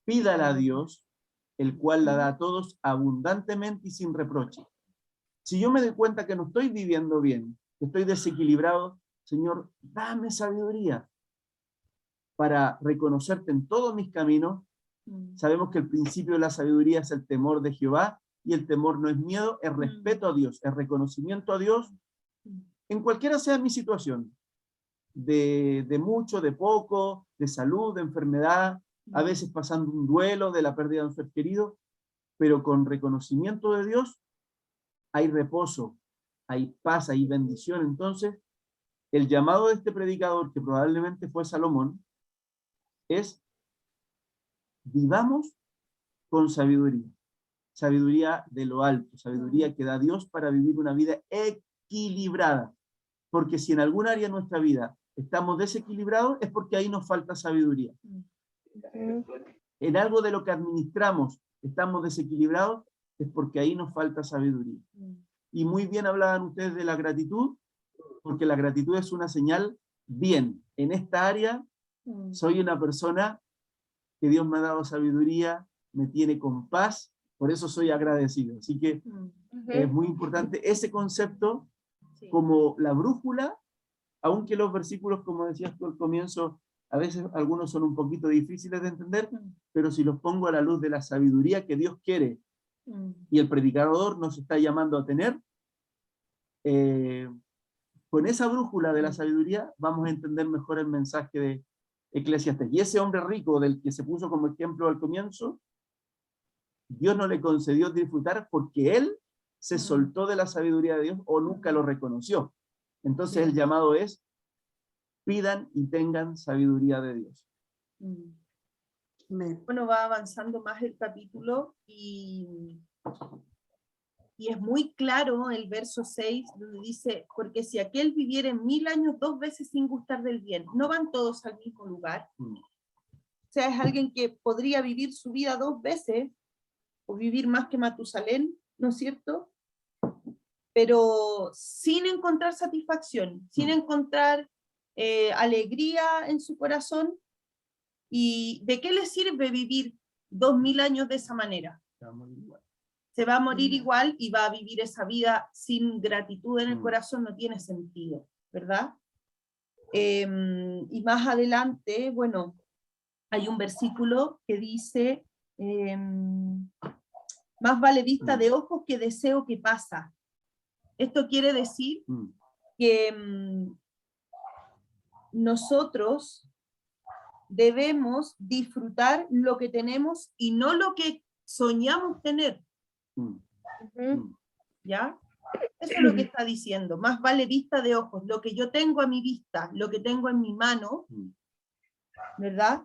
S2: pídala a Dios, el cual la da a todos abundantemente y sin reproche. Si yo me doy cuenta que no estoy viviendo bien, que estoy desequilibrado, Señor, dame sabiduría para reconocerte en todos mis caminos. Sabemos que el principio de la sabiduría es el temor de Jehová, y el temor no es miedo, es respeto a Dios, es reconocimiento a Dios, en cualquiera sea mi situación, de mucho, de poco, de salud, de enfermedad, a veces pasando un duelo de la pérdida de un ser querido, pero con reconocimiento de Dios hay reposo, hay paz, hay bendición. Entonces, el llamado de este predicador, que probablemente fue Salomón, es: vivamos con sabiduría, sabiduría de lo alto, sabiduría que da Dios para vivir una vida equilibrada, porque si en algún área de nuestra vida estamos desequilibrados, es porque ahí nos falta sabiduría. En algo de lo que administramos estamos desequilibrados, es porque ahí nos falta sabiduría. Y muy bien hablaban ustedes de la gratitud, porque la gratitud es una señal, bien, en esta área soy una persona que Dios me ha dado sabiduría, me tiene con paz, por eso soy agradecido. Así que es muy importante ese concepto como la brújula, aunque los versículos, como decías tú al comienzo, a veces algunos son un poquito difíciles de entender, pero si los pongo a la luz de la sabiduría que Dios quiere y el predicador nos está llamando a tener, con esa brújula de la sabiduría vamos a entender mejor el mensaje de Eclesiastés. Y ese hombre rico del que se puso como ejemplo al comienzo, Dios no le concedió disfrutar porque él se soltó de la sabiduría de Dios o nunca lo reconoció. Entonces el llamado es: pidan y tengan sabiduría de Dios.
S1: Bueno, va avanzando más el capítulo y es muy claro el verso 6, donde dice: porque si aquel viviera 1000 años 2 veces sin gustar del bien, ¿no van todos al mismo lugar? O sea, es alguien que podría vivir su vida 2 veces, o vivir más que Matusalén, ¿no es cierto? Pero sin encontrar satisfacción, sin encontrar alegría en su corazón. ¿Y de qué le sirve vivir 2000 años de esa manera? Se va a morir igual y va a vivir esa vida sin gratitud en el corazón, no tiene sentido, ¿verdad? Y más adelante, bueno, hay un versículo que dice, más vale vista de ojos que deseo que pasa. Esto quiere decir que nosotros debemos disfrutar lo que tenemos y no lo que soñamos tener. ¿Ya? Eso es lo que está diciendo. Más vale vista de ojos, lo que yo tengo a mi vista, lo que tengo en mi mano, ¿verdad?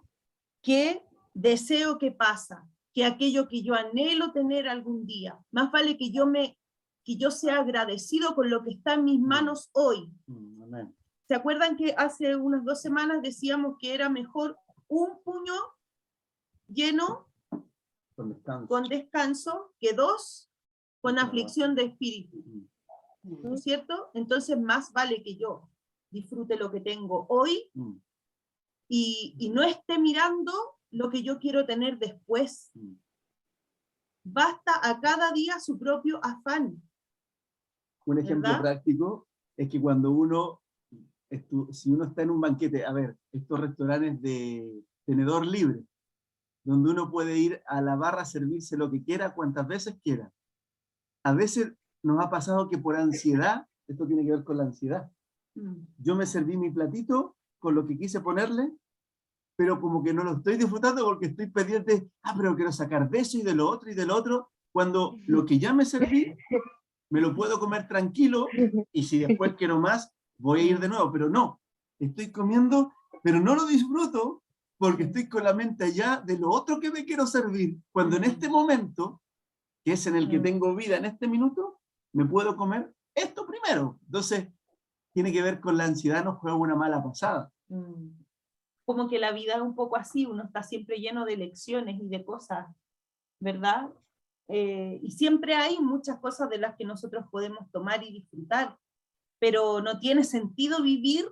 S1: Que deseo que pasa, que aquello que yo anhelo tener algún día. Más vale que yo sea agradecido con lo que está en mis manos hoy.
S2: Amén.
S1: ¿Se acuerdan que hace unas 2 semanas decíamos que era mejor un puño lleno con descanso que 2 con aflicción de espíritu? ¿No es cierto? Entonces más vale que yo disfrute lo que tengo hoy y no esté mirando lo que yo quiero tener después. Basta a cada día su propio afán.
S2: Un ejemplo
S1: ¿verdad?
S2: práctico es que cuando uno, si uno está en un banquete, a ver, estos restaurantes de tenedor libre, donde uno puede ir a la barra a servirse lo que quiera, cuantas veces quiera. A veces nos ha pasado que por ansiedad, esto tiene que ver con la ansiedad, yo me serví mi platito con lo que quise ponerle, pero como que no lo estoy disfrutando porque estoy pendiente, pero quiero sacar de eso y de lo otro y del otro, cuando lo que ya me serví, me lo puedo comer tranquilo, y si después quiero más, voy a ir de nuevo, pero no, estoy comiendo, pero no lo disfruto, porque estoy con la mente allá de lo otro que me quiero servir, cuando en este momento, que es en el que tengo vida en este minuto, me puedo comer esto primero. Entonces, tiene que ver con la ansiedad, nos juega una mala pasada.
S1: Como que la vida es un poco así, uno está siempre lleno de lecciones y de cosas, ¿verdad? Y siempre hay muchas cosas de las que nosotros podemos tomar y disfrutar, pero no tiene sentido vivir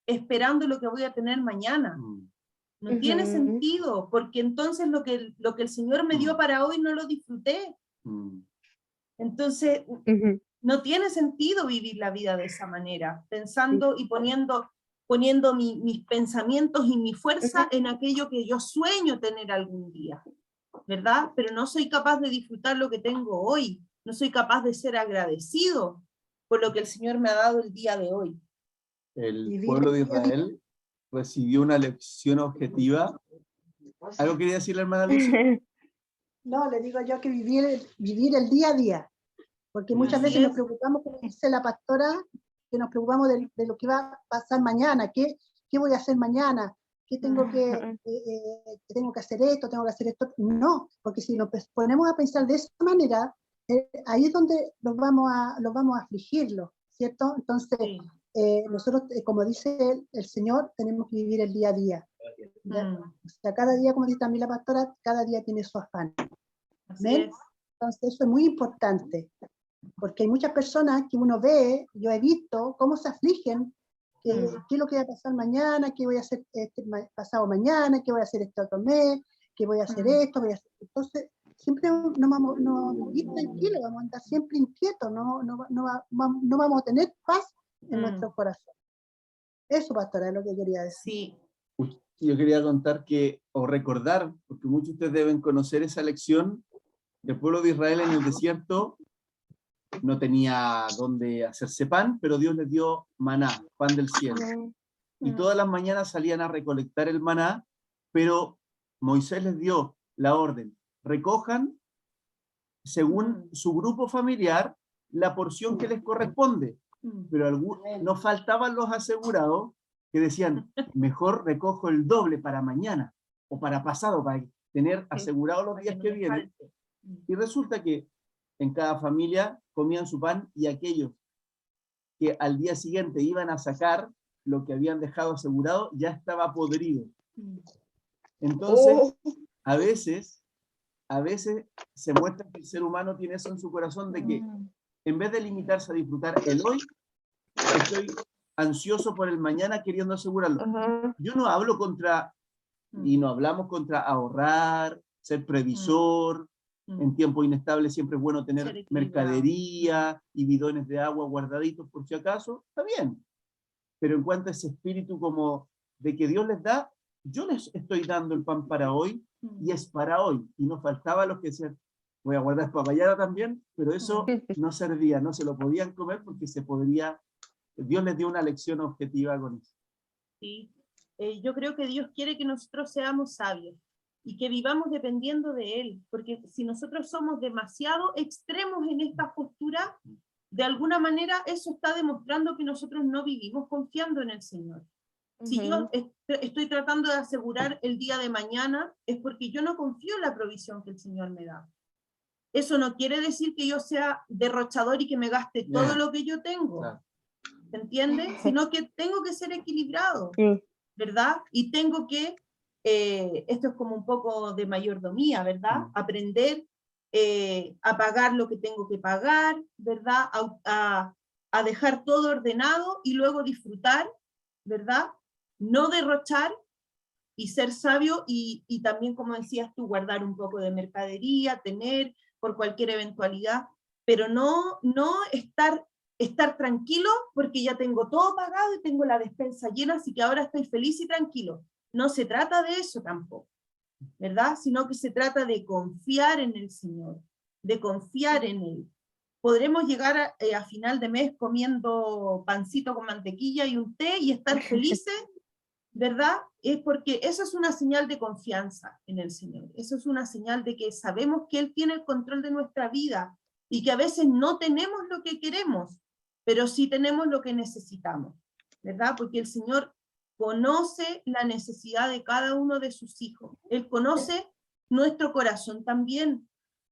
S1: esperando lo que voy a tener mañana. No tiene sentido, porque entonces lo que el Señor me dio para hoy no lo disfruté. Entonces, no tiene sentido vivir la vida de esa manera, pensando y poniendo mis pensamientos y mi fuerza en aquello que yo sueño tener algún día, ¿verdad? Pero no soy capaz de disfrutar lo que tengo hoy, no soy capaz de ser agradecido por lo que el Señor me ha dado el día de hoy.
S2: El pueblo de Israel recibió una lección objetiva. ¿Algo quería decir la hermana Lucy?
S6: No, le digo yo que vivir el día a día, porque muchas veces nos preocupamos, como dice la pastora, que nos preocupamos de lo que va a pasar mañana, qué voy a hacer mañana, qué tengo que hacer esto, tengo que hacer esto. No, porque si nos ponemos a pensar de esa manera, ahí es donde los vamos a afligirlo, ¿cierto? Entonces, nosotros, como dice el Señor, tenemos que vivir el día a día. O sea, cada día, como dice también la pastora, cada día tiene su afán. ¿Ven? Entonces, eso es muy importante, porque hay muchas personas que uno ve, yo he visto cómo se afligen, qué es lo que va a pasar mañana, qué voy a hacer pasado mañana, qué voy a hacer este otro mes, qué voy a hacer esto, entonces siempre no vamos a ir tranquilos, vamos a andar siempre inquietos, no vamos a tener paz en nuestro corazón. Eso, pastora, es lo que quería decir.
S1: Sí.
S2: Yo quería contar o recordar, porque muchos de ustedes deben conocer esa lección, que el pueblo de Israel en el desierto no tenía dónde hacerse pan, pero Dios les dio maná, pan del cielo. Y todas las mañanas salían a recolectar el maná, pero Moisés les dio la orden: recojan, según su grupo familiar, la porción que les corresponde. Pero nos faltaban los asegurados que decían: mejor recojo el doble para mañana o para pasado, para tener asegurados los días que vienen. Y resulta que en cada familia comían su pan, y aquellos que al día siguiente iban a sacar lo que habían dejado asegurado ya estaba podrido. Entonces, a veces se muestra que el ser humano tiene eso en su corazón, de que en vez de limitarse a disfrutar el hoy, estoy ansioso por el mañana queriendo asegurarlo. Yo no hablo contra, y no hablamos contra ahorrar, ser previsor. En tiempo inestable siempre es bueno tener mercadería y bidones de agua guardaditos por si acaso, está bien. Pero en cuanto a ese espíritu como de que Dios les da, yo les estoy dando el pan para hoy y es para hoy. Y no faltaba los que decían, voy a guardar para mañana también, pero eso no servía, no se lo podían comer porque Dios les dio una lección objetiva con eso.
S1: Sí. Yo creo que Dios quiere que nosotros seamos sabios y que vivamos dependiendo de Él, porque si nosotros somos demasiado extremos en esta postura, de alguna manera eso está demostrando que nosotros no vivimos confiando en el Señor. Si yo estoy tratando de asegurar el día de mañana, es porque yo no confío en la provisión que el Señor me da. Eso no quiere decir que yo sea derrochador y que me gaste todo lo que yo tengo.
S2: Claro.
S1: ¿Se entiende? Sino que tengo que ser equilibrado, ¿verdad? Y tengo que, esto es como un poco de mayordomía, ¿verdad? Aprender a pagar lo que tengo que pagar, ¿verdad? A dejar todo ordenado y luego disfrutar, ¿verdad? No derrochar y ser sabio y también, como decías tú, guardar un poco de mercadería, tener por cualquier eventualidad, pero no estar tranquilo porque ya tengo todo pagado y tengo la despensa llena, así que ahora estoy feliz y tranquilo. No se trata de eso tampoco, ¿verdad? Sino que se trata de confiar en el Señor, de confiar en Él. Podremos llegar a final de mes comiendo pancito con mantequilla y un té y estar felices, ¿verdad? Es porque eso es una señal de confianza en el Señor. Eso es una señal de que sabemos que Él tiene el control de nuestra vida y que a veces no tenemos lo que queremos, pero sí tenemos lo que necesitamos, ¿verdad? Porque el Señor conoce la necesidad de cada uno de sus hijos. Él conoce nuestro corazón también.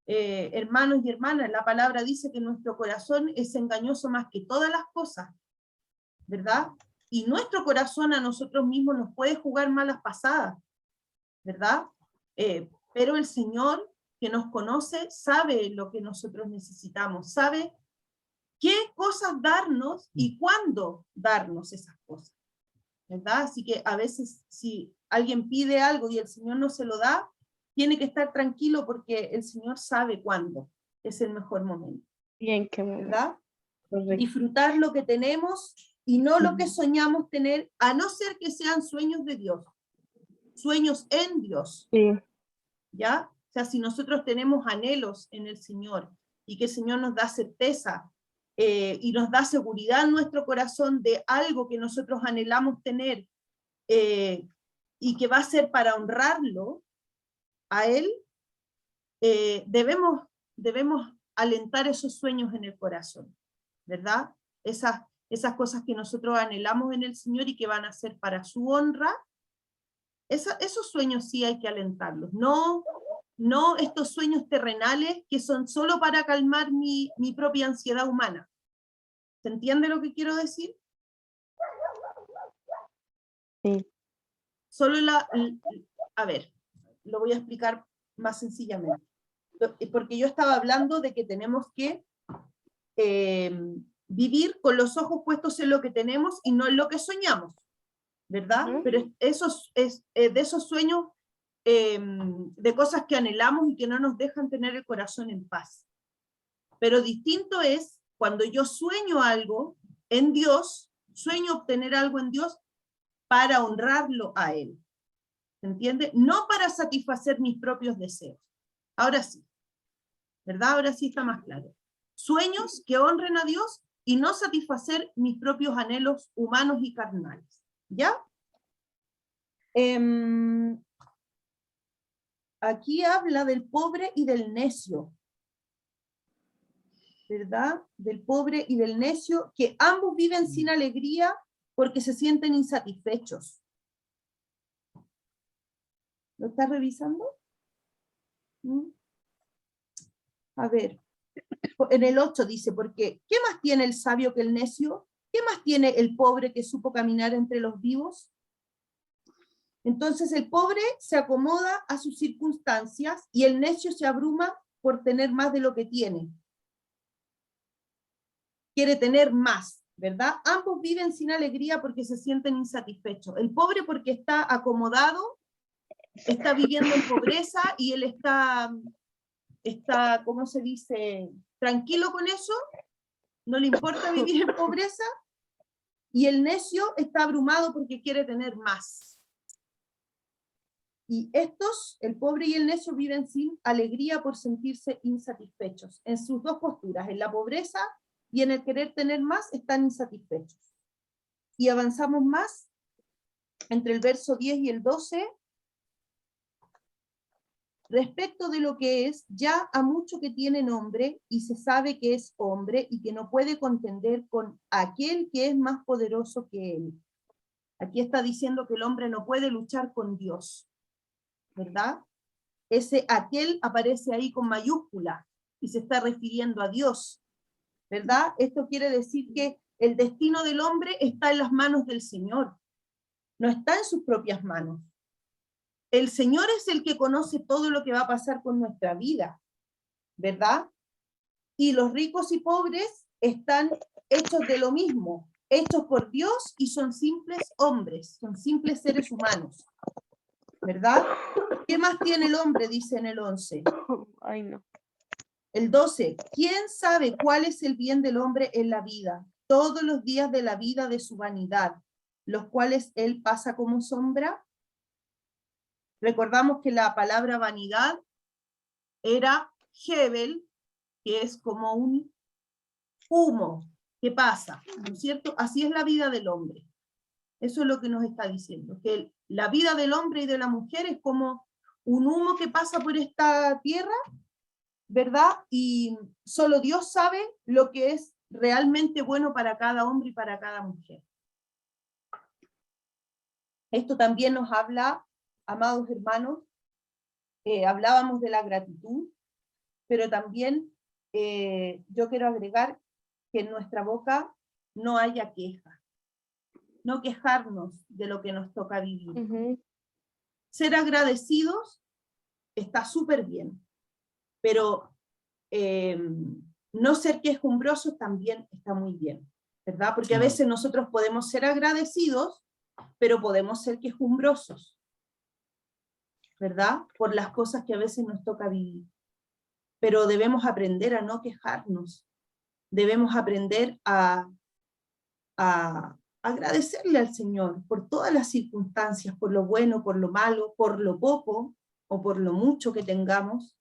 S1: Hermanos y hermanas, la palabra dice que nuestro corazón es engañoso más que todas las cosas, ¿verdad? Y nuestro corazón a nosotros mismos nos puede jugar malas pasadas, ¿verdad? Pero el Señor que nos conoce sabe lo que nosotros necesitamos, sabe qué cosas darnos y cuándo darnos esas cosas, ¿verdad? Así que a veces si alguien pide algo y el Señor no se lo da, tiene que estar tranquilo porque el Señor sabe cuándo es el mejor momento.
S3: ¿Y en qué momento?
S1: ¿Verdad?
S3: Correcto.
S1: Disfrutar lo que tenemos y no lo que soñamos tener, a no ser que sean sueños de Dios, sueños en Dios.
S3: Sí.
S1: ¿Ya? O sea, si nosotros tenemos anhelos en el Señor y que el Señor nos da certeza y nos da seguridad en nuestro corazón de algo que nosotros anhelamos tener y que va a ser para honrarlo a Él, debemos alentar esos sueños en el corazón, ¿verdad? Esas cosas que nosotros anhelamos en el Señor y que van a ser para su honra, esos sueños sí hay que alentarlos, no estos sueños terrenales que son solo para calmar mi propia ansiedad humana. ¿Se entiende lo que quiero decir?
S3: Sí.
S1: Solo a ver, lo voy a explicar más sencillamente. Porque yo estaba hablando de que tenemos que vivir con los ojos puestos en lo que tenemos y no en lo que soñamos, ¿verdad? Pero de esos sueños, de cosas que anhelamos y que no nos dejan tener el corazón en paz. Pero distinto es cuando yo sueño algo en Dios, sueño obtener algo en Dios para honrarlo a Él. ¿Se entiende? No para satisfacer mis propios deseos. Ahora sí, ¿verdad? Ahora sí está más claro. Sueños que honren a Dios y no satisfacer mis propios anhelos humanos y carnales. ¿Ya? Aquí habla del pobre y del necio, ¿verdad? Del pobre y del necio, que ambos viven sin alegría porque se sienten insatisfechos. ¿Lo estás revisando? A ver, en el 8 dice, porque ¿qué más tiene el sabio que el necio? ¿Qué más tiene el pobre que supo caminar entre los vivos? Entonces el pobre se acomoda a sus circunstancias y el necio se abruma por tener más de lo que tiene. Quiere tener más, ¿verdad? Ambos viven sin alegría porque se sienten insatisfechos. El pobre porque está acomodado, está viviendo en pobreza y él está, ¿cómo se dice? Tranquilo con eso, no le importa vivir en pobreza, y el necio está abrumado porque quiere tener más. Y estos, el pobre y el necio, viven sin alegría por sentirse insatisfechos. En sus dos posturas, en la pobreza y en el querer tener más, están insatisfechos. Y avanzamos más entre el verso 10 y el 12. Respecto de lo que es, ya a mucho que tiene nombre, y se sabe que es hombre, y que no puede contender con aquel que es más poderoso que él. Aquí está diciendo que el hombre no puede luchar con Dios, ¿verdad? Ese aquel aparece ahí con mayúscula, y se está refiriendo a Dios, ¿verdad? Esto quiere decir que el destino del hombre está en las manos del Señor, no está en sus propias manos. El Señor es el que conoce todo lo que va a pasar con nuestra vida, ¿verdad? Y los ricos y pobres están hechos de lo mismo, hechos por Dios y son simples hombres, son simples seres humanos, ¿verdad? ¿Qué más tiene el hombre? Dice en el 11.
S3: Ay, no.
S1: El 12. ¿Quién sabe cuál es el bien del hombre en la vida? Todos los días de la vida de su vanidad, los cuales él pasa como sombra. Recordamos que la palabra vanidad era Hebel, que es como un humo que pasa, ¿no es cierto? Así es la vida del hombre. Eso es lo que nos está diciendo, que la vida del hombre y de la mujer es como un humo que pasa por esta tierra, ¿verdad? Y solo Dios sabe lo que es realmente bueno para cada hombre y para cada mujer. Esto también nos habla, amados hermanos, hablábamos de la gratitud, pero también yo quiero agregar que en nuestra boca no haya queja, no quejarnos de lo que nos toca vivir. Ser agradecidos está súper bien, pero no ser quejumbrosos también está muy bien, ¿verdad? Porque a veces nosotros podemos ser agradecidos, pero podemos ser quejumbrosos, ¿verdad? Por las cosas que a veces nos toca vivir. Pero debemos aprender a no quejarnos, debemos aprender a agradecerle al Señor por todas las circunstancias, por lo bueno, por lo malo, por lo poco o por lo mucho que tengamos.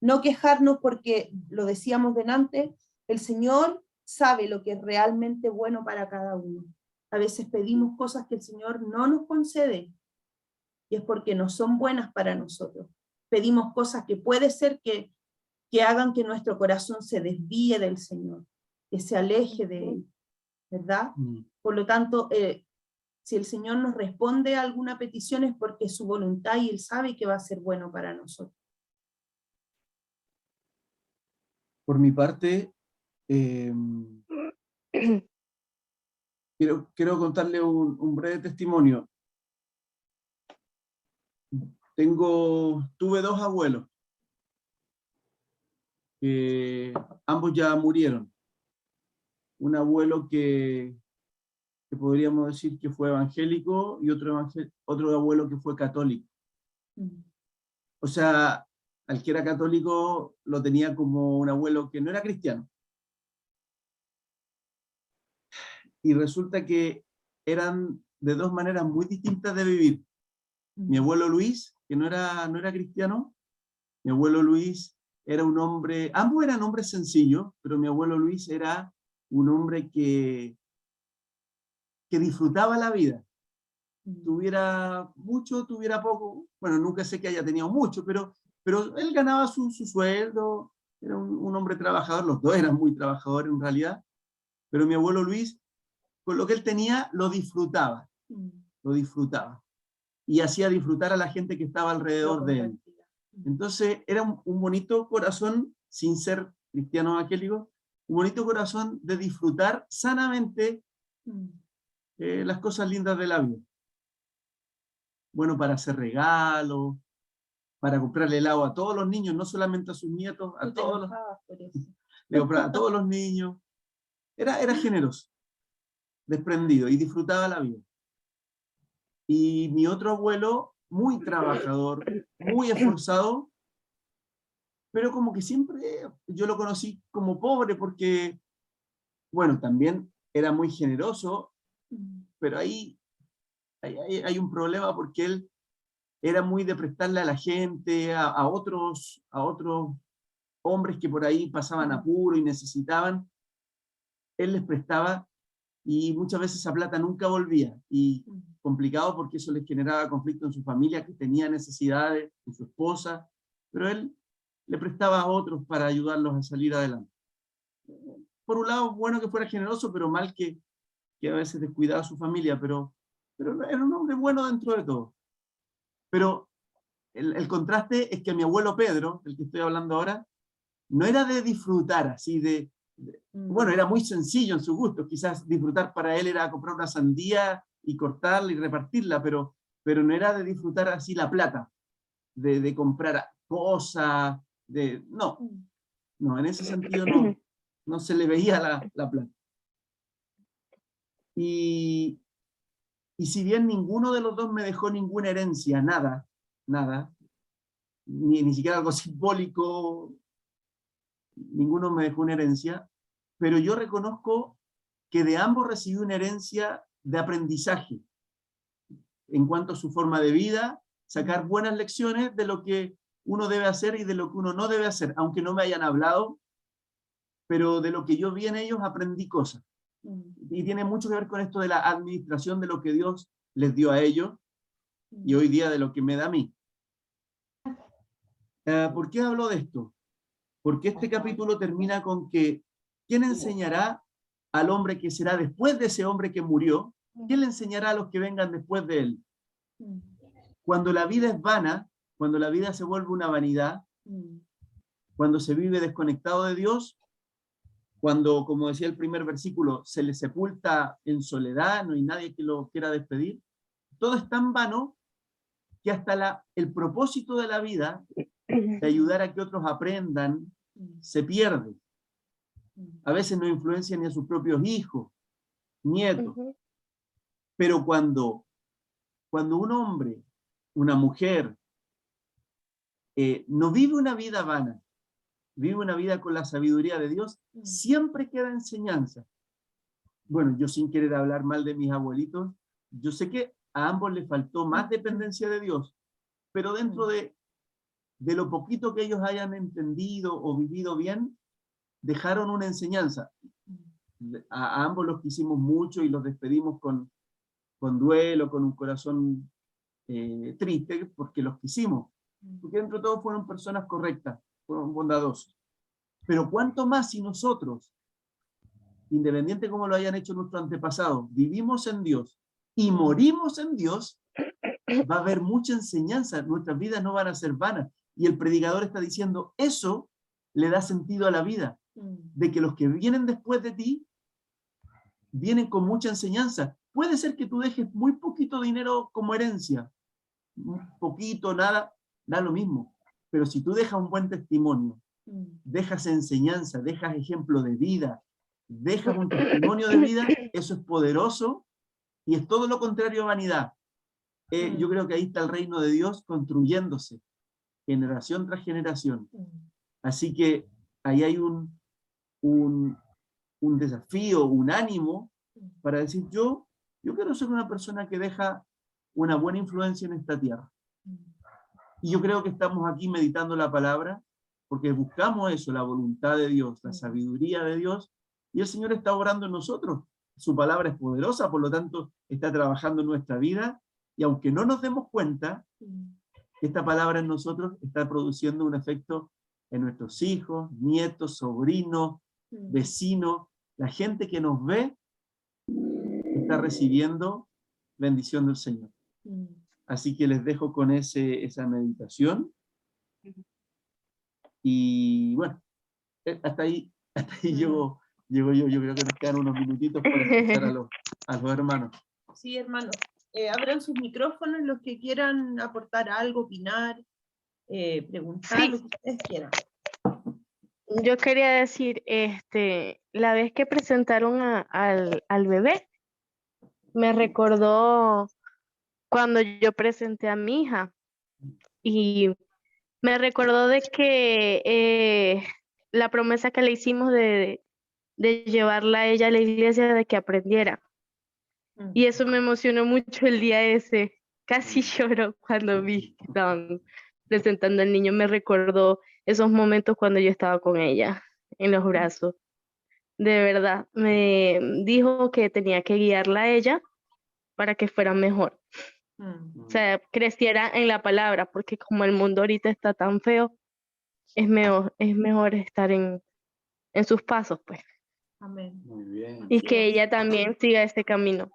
S1: No quejarnos porque, lo decíamos delante, el Señor sabe lo que es realmente bueno para cada uno. A veces pedimos cosas que el Señor no nos concede, y es porque no son buenas para nosotros. Pedimos cosas que puede ser que hagan que nuestro corazón se desvíe del Señor, que se aleje de Él, ¿verdad? Por lo tanto, si el Señor nos responde a alguna petición es porque es su voluntad y Él sabe que va a ser bueno para nosotros.
S2: Por mi parte, quiero contarle un breve testimonio. Tuve dos abuelos, que ambos ya murieron. Un abuelo que podríamos decir que fue evangélico y otro abuelo que fue católico. O sea, al que era católico lo tenía como un abuelo que no era cristiano. Y resulta que eran de dos maneras muy distintas de vivir. Mi abuelo Luis, que no era cristiano, mi abuelo Luis era un hombre, ambos eran hombres sencillos, pero mi abuelo Luis era un hombre que disfrutaba la vida. Tuviera mucho, tuviera poco, bueno, nunca sé que haya tenido mucho, pero él ganaba su sueldo, era un hombre trabajador, los dos eran muy trabajadores en realidad, pero mi abuelo Luis, con lo que él tenía, lo disfrutaba, y hacía disfrutar a la gente que estaba alrededor de él. Entonces era un bonito corazón, sin ser cristiano evangélico, un bonito corazón de disfrutar sanamente las cosas lindas de la vida. Bueno, para hacer regalos, para comprarle helado a todos los niños, no solamente a sus nietos, a todos los niños. Era generoso, desprendido y disfrutaba la vida. Y mi otro abuelo, muy trabajador, muy esforzado, pero como que siempre yo lo conocí como pobre porque, bueno, también era muy generoso, pero ahí hay un problema porque él era muy de prestarle a la gente, a otros hombres que por ahí pasaban apuro y necesitaban. Él les prestaba y muchas veces esa plata nunca volvía. Y complicado porque eso les generaba conflicto en su familia, que tenía necesidades, en su esposa, pero él le prestaba a otros para ayudarlos a salir adelante. Por un lado, bueno que fuera generoso, pero mal que a veces descuidaba a su familia, pero era un hombre bueno dentro de todo. Pero el contraste es que mi abuelo Pedro, el que estoy hablando ahora, no era de disfrutar así bueno, era muy sencillo en sus gustos, quizás disfrutar para él era comprar una sandía y cortarla y repartirla, pero no era de disfrutar así la plata, de comprar cosas, no, en ese sentido no se le veía la plata. Y si bien ninguno de los dos me dejó ninguna herencia, nada, ni siquiera algo simbólico, ninguno me dejó una herencia, pero yo reconozco que de ambos recibí una herencia de aprendizaje en cuanto a su forma de vida, sacar buenas lecciones de lo que uno debe hacer y de lo que uno no debe hacer, aunque no me hayan hablado, pero de lo que yo vi en ellos aprendí cosas. Y tiene mucho que ver con esto de la administración de lo que Dios les dio a ellos y hoy día de lo que me da a mí. ¿Por qué hablo de esto? Porque este capítulo termina con que ¿quién enseñará al hombre que será después de ese hombre que murió? ¿Quién le enseñará a los que vengan después de él? Cuando la vida es vana, cuando la vida se vuelve una vanidad, cuando se vive desconectado de Dios, cuando, como decía el primer versículo, se le sepulta en soledad, no hay nadie que lo quiera despedir, todo es tan vano que hasta el propósito de la vida, de ayudar a que otros aprendan, se pierde. A veces no influencia ni a sus propios hijos, nietos. Pero cuando un hombre, una mujer, no vive una vida vana, vive una vida con la sabiduría de Dios, siempre queda enseñanza. Bueno, yo sin querer hablar mal de mis abuelitos, yo sé que a ambos les faltó más dependencia de Dios, pero dentro de lo poquito que ellos hayan entendido o vivido bien, dejaron una enseñanza. A ambos los quisimos mucho y los despedimos con duelo, con un corazón triste, porque los quisimos. Porque dentro de todo fueron personas correctas, fueron bondadosos. Pero cuánto más si nosotros, independiente como lo hayan hecho nuestros antepasados, vivimos en Dios y morimos en Dios, va a haber mucha enseñanza, nuestras vidas no van a ser vanas. Y el predicador está diciendo, eso le da sentido a la vida, de que los que vienen después de ti, vienen con mucha enseñanza. Puede ser que tú dejes muy poquito dinero como herencia, poquito, nada, da lo mismo. Pero si tú dejas un buen testimonio, dejas enseñanza, dejas ejemplo de vida, dejas un testimonio de vida, eso es poderoso y es todo lo contrario a vanidad. Yo creo que ahí está el reino de Dios construyéndose, generación tras generación. Así que ahí hay un desafío, un ánimo para decir, yo quiero ser una persona que deja una buena influencia en esta tierra. Y yo creo que estamos aquí meditando la palabra porque buscamos eso, la voluntad de Dios, la sabiduría de Dios, y el Señor está obrando en nosotros. Su palabra es poderosa, por lo tanto, está trabajando en nuestra vida, y aunque no nos demos cuenta, esta palabra en nosotros está produciendo un efecto en nuestros hijos, nietos, sobrinos, vecinos, la gente que nos ve está recibiendo bendición del Señor. Así que les dejo con esa meditación. Y bueno, hasta ahí llego yo. Yo creo que nos quedan unos minutitos para escuchar a los hermanos.
S1: Sí, hermano. Abran sus micrófonos los que quieran aportar algo, opinar, preguntar,
S3: Sí.
S1: lo que ustedes quieran.
S3: Yo quería decir, la vez que presentaron al bebé, me recordó cuando yo presenté a mi hija y me recordó de que la promesa que le hicimos de llevarla a ella a la iglesia, de que aprendiera. Y eso me emocionó mucho el día ese, casi lloro cuando vi que estaban presentando al niño. Me recordó esos momentos cuando yo estaba con ella en los brazos. De verdad, me dijo que tenía que guiarla a ella para que fuera mejor. O sea, creciera en la palabra, porque como el mundo ahorita está tan feo, es mejor estar en sus pasos, pues.
S1: Amén.
S2: Muy bien.
S3: Y
S1: Así
S3: que
S1: es.
S3: ella también siga este camino.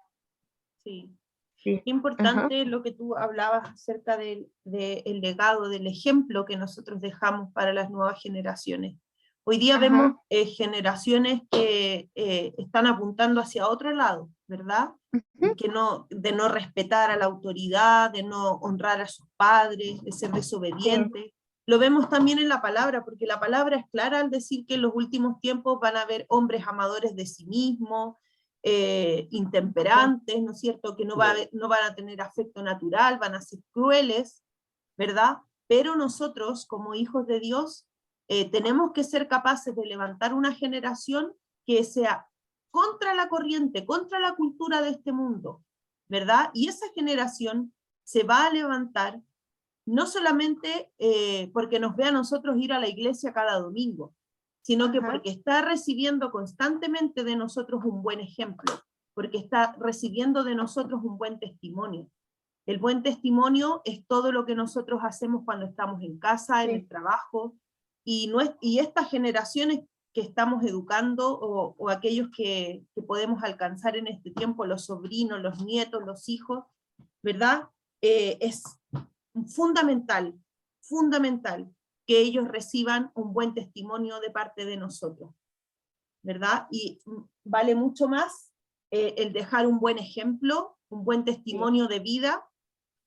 S1: Sí.
S3: Sí.
S1: Importante lo que tú hablabas acerca del legado, del ejemplo que nosotros dejamos para las nuevas generaciones. Hoy día
S3: Ajá.
S1: vemos generaciones que están apuntando hacia otro lado, ¿verdad?
S3: Ujú.
S1: De no respetar a la autoridad, de no honrar a sus padres, de ser desobedientes. Lo vemos también en la palabra, porque la palabra es clara al decir que en los últimos tiempos van a haber hombres amadores de sí mismos, intemperantes, ¿no es cierto? Que no van a tener afecto natural, van a ser crueles, ¿verdad? Pero nosotros, como hijos de Dios, tenemos que ser capaces de levantar una generación que sea contra la corriente, contra la cultura de este mundo, ¿verdad? Y esa generación se va a levantar no solamente porque nos ve a nosotros ir a la iglesia cada domingo, sino que porque está recibiendo constantemente de nosotros un buen ejemplo, porque está recibiendo de nosotros un buen testimonio. El buen testimonio es todo lo que nosotros hacemos cuando estamos en casa, en el trabajo, y estas generaciones que estamos educando, o aquellos que podemos alcanzar en este tiempo, los sobrinos, los nietos, los hijos, ¿verdad? Es fundamental que ellos reciban un buen testimonio de parte de nosotros, ¿verdad? Y vale mucho más el dejar un buen ejemplo, un buen testimonio de vida,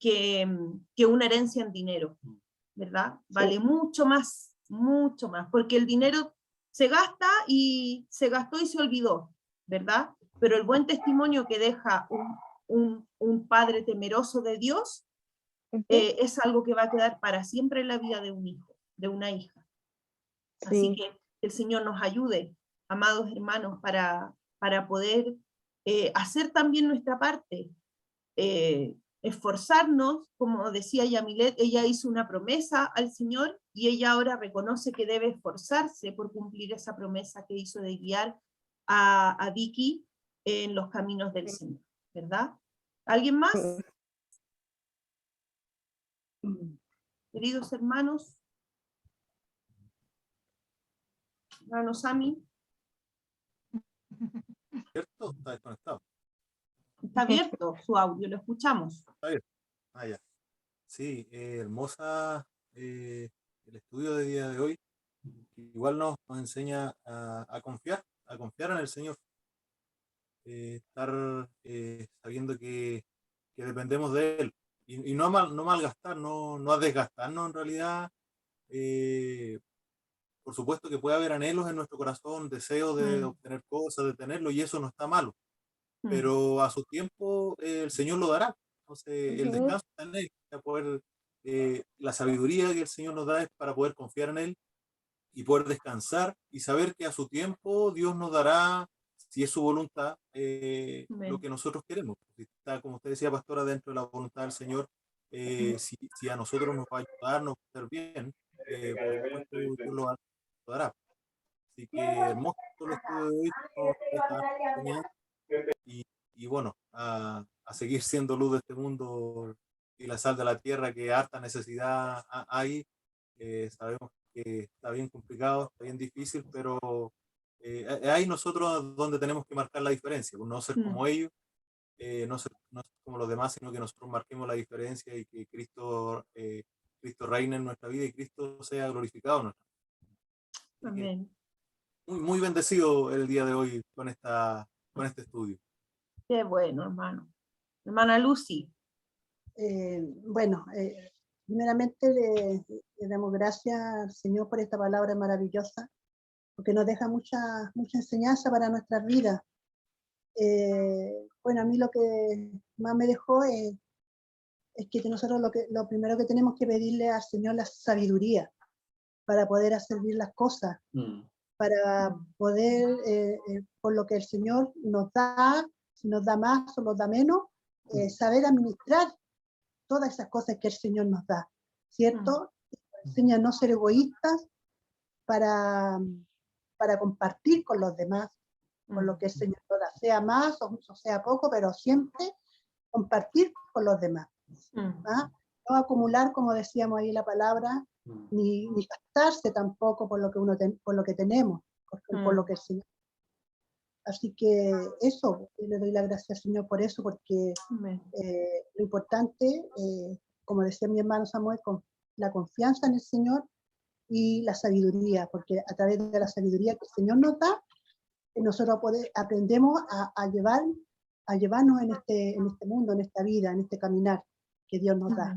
S1: que una herencia en dinero, ¿verdad? Vale mucho más, porque el dinero se gasta y se gastó y se olvidó, ¿verdad? Pero el buen testimonio que deja un padre temeroso de Dios, es algo que va a quedar para siempre en la vida de un hijo, de una hija. Así que el Señor nos ayude, amados hermanos, para poder hacer también nuestra parte, esforzarnos, como decía Yamilet, ella hizo una promesa al Señor y ella ahora reconoce que debe esforzarse por cumplir esa promesa que hizo de guiar a Vicky en los caminos del Señor, ¿verdad? ¿Alguien más? Queridos hermanos, hermano Sami.
S4: ¿Cierto? Está desconectado.
S1: Está abierto su audio, lo escuchamos.
S4: Está bien. Ah, ya. Sí, hermosa el estudio de día de hoy. Igual nos enseña a confiar en el Señor. Estar sabiendo que dependemos de Él. Y no malgastar, no a desgastarnos en realidad. Por supuesto que puede haber anhelos en nuestro corazón, deseos de obtener cosas, de tenerlo, y eso no está malo. Pero a su tiempo el Señor lo dará. Entonces el descanso está en Él, para poder, la sabiduría que el Señor nos da es para poder confiar en Él y poder descansar y saber que a su tiempo Dios nos dará, si es su voluntad, lo que nosotros queremos. Si está, como usted decía, pastora, dentro de la voluntad del Señor, si a nosotros nos va a ayudar, nos va a hacer bien, por supuesto Dios lo dará. Así que hermoso el estudio de hoy, esta enseñanza, y bueno, a seguir siendo luz de este mundo y la sal de la tierra, que harta necesidad hay. Sabemos que está bien complicado, está bien difícil, pero ahí nosotros donde tenemos que marcar la diferencia, no ser como ellos, no ser como los demás, sino que nosotros marquemos la diferencia y que Cristo reine en nuestra vida y Cristo sea glorificado en nuestra vida.
S1: Amén.
S4: Muy bendecido el día de hoy con este estudio.
S1: Qué bueno, hermano. Hermana Lucy.
S6: Primeramente le damos gracias al Señor por esta palabra maravillosa, porque nos deja mucha enseñanza para nuestras vidas. A mí lo que más me dejó es que nosotros lo primero que tenemos que pedirle al Señor la sabiduría para poder hacer bien las cosas, para poder, por lo que el Señor nos da, si nos da más o nos da menos, saber administrar todas esas cosas que el Señor nos da, ¿cierto? Enseña a no ser egoístas para compartir con los demás, con lo que el Señor nos da, sea más o sea poco, pero siempre compartir con los demás. ¿Ah? No acumular, como decíamos ahí la palabra, ni gastarse tampoco por lo que por lo que tenemos, por lo que el Señor. Así que eso, le doy la gracia al Señor por eso, porque lo importante, como decía mi hermano Samuel, con la confianza en el Señor y la sabiduría, porque a través de la sabiduría que el Señor nos da, nosotros aprendemos a llevarnos en este mundo, en esta vida, en este caminar que Dios nos da.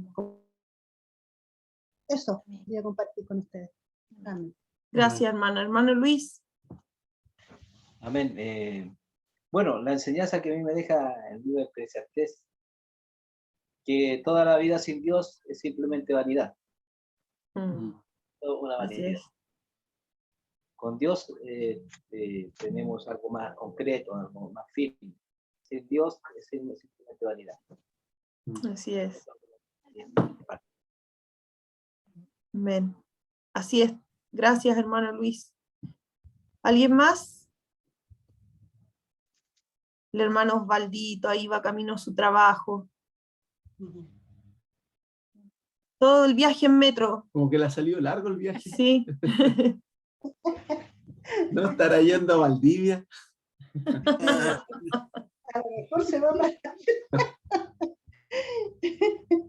S6: Eso quería compartir con ustedes. Amén.
S1: Gracias, hermano. Hermano Luis.
S5: Amén. Bueno, la enseñanza que a mí me deja el libro de Eclesiastés, que toda la vida sin Dios es simplemente vanidad. Una vanidad. Con Dios tenemos algo más concreto, algo más firme. Sin Dios es simplemente vanidad.
S1: Así es. Amén. Así es. Gracias, hermano Luis. ¿Alguien más? El hermano Osvaldito, ahí va camino a su trabajo. Todo el viaje en metro.
S2: Como que le ha salido largo el viaje.
S1: Sí.
S2: ¿No estará yendo a Valdivia?
S6: A lo mejor se va más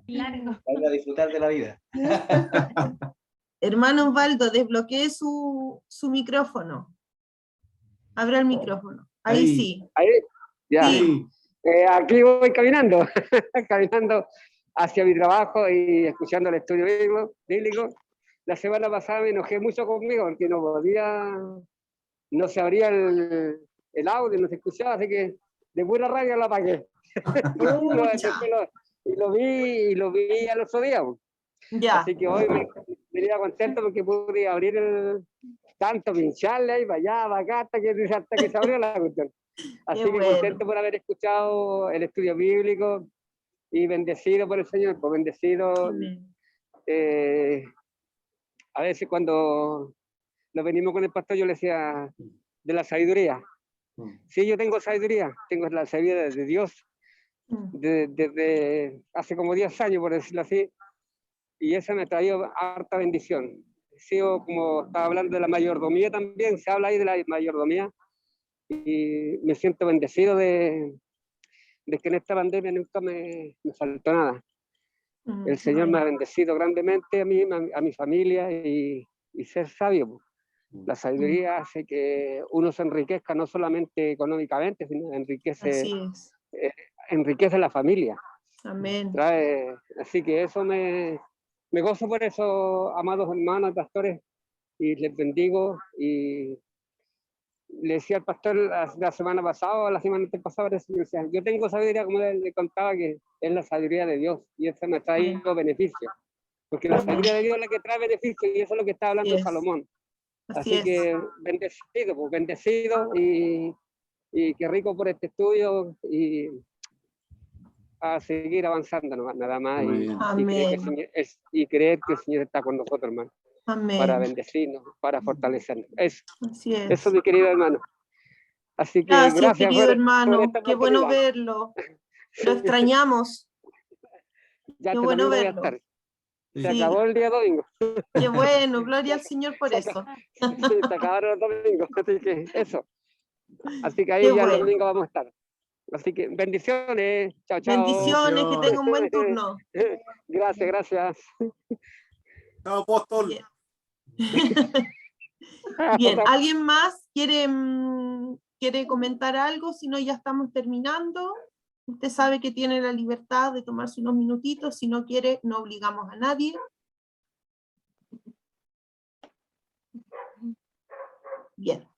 S7: largo.
S5: Hay que disfrutar de la vida.
S1: Hermano Osvaldo, desbloquee su micrófono. Abra el micrófono. Ahí sí.
S8: Ahí, ya.
S1: Sí.
S8: Aquí voy caminando, caminando hacia mi trabajo y escuchando el estudio bíblico. La semana pasada me enojé mucho conmigo porque no se abría el audio, no se escuchaba, así que de pura rabia lo apagué. y lo vi al otro día.
S1: Ya.
S8: Así que hoy me venía contento porque pude abrir tanto, pincharle ahí, para allá, para acá, hasta que se abrió la cuestión. Así que
S1: bueno.
S8: contento por haber escuchado el estudio bíblico y bendecido por el Señor, pues bendecido. A veces cuando nos venimos con el pastor yo le decía de la sabiduría. Sí, yo tengo sabiduría, tengo la sabiduría de Dios desde hace como 10 años, por decirlo así, y eso me ha traído harta bendición. Sigo, como estaba hablando de la mayordomía también, se habla ahí de la mayordomía, y me siento bendecido de que en esta pandemia nunca me faltó nada. El Señor me ha bendecido grandemente a mí, a mi familia, y ser sabio. La sabiduría hace que uno se enriquezca no solamente económicamente, sino enriquece la familia.
S1: Amén.
S8: Así que eso me gozo por eso, amados hermanos, pastores, y les bendigo. Y le decía al pastor la semana pasada, o la semana pasada, yo tengo sabiduría, como le contaba, que es la sabiduría de Dios, y eso me ha traído beneficios, porque la sabiduría de Dios es la que trae beneficios, y eso es lo que está hablando Salomón. Así que bendecido, y qué rico por este estudio, y a seguir avanzando nada más, y creer que el Señor está con nosotros, hermano.
S1: Amén.
S8: Para bendecirnos, para fortalecernos.
S1: Así es.
S8: Eso, mi querido hermano. Así que
S1: gracias querido hermano. Qué bueno verlo. Lo extrañamos.
S8: Ya
S1: qué bueno verlo.
S8: Se acabó el día domingo.
S1: Qué bueno, gloria al Señor por eso.
S8: Se acabaron los domingos, así que eso. Así que ahí ya el domingo vamos a estar. Así que bendiciones. Chao, chao.
S1: Bendiciones, que tenga un buen turno.
S8: Gracias.
S4: Chao, apóstol.
S1: Bien. Bien, ¿alguien más quiere comentar algo? Si no, ya estamos terminando. Usted sabe que tiene la libertad de tomarse unos minutitos. Si no quiere, no obligamos a nadie. Bien.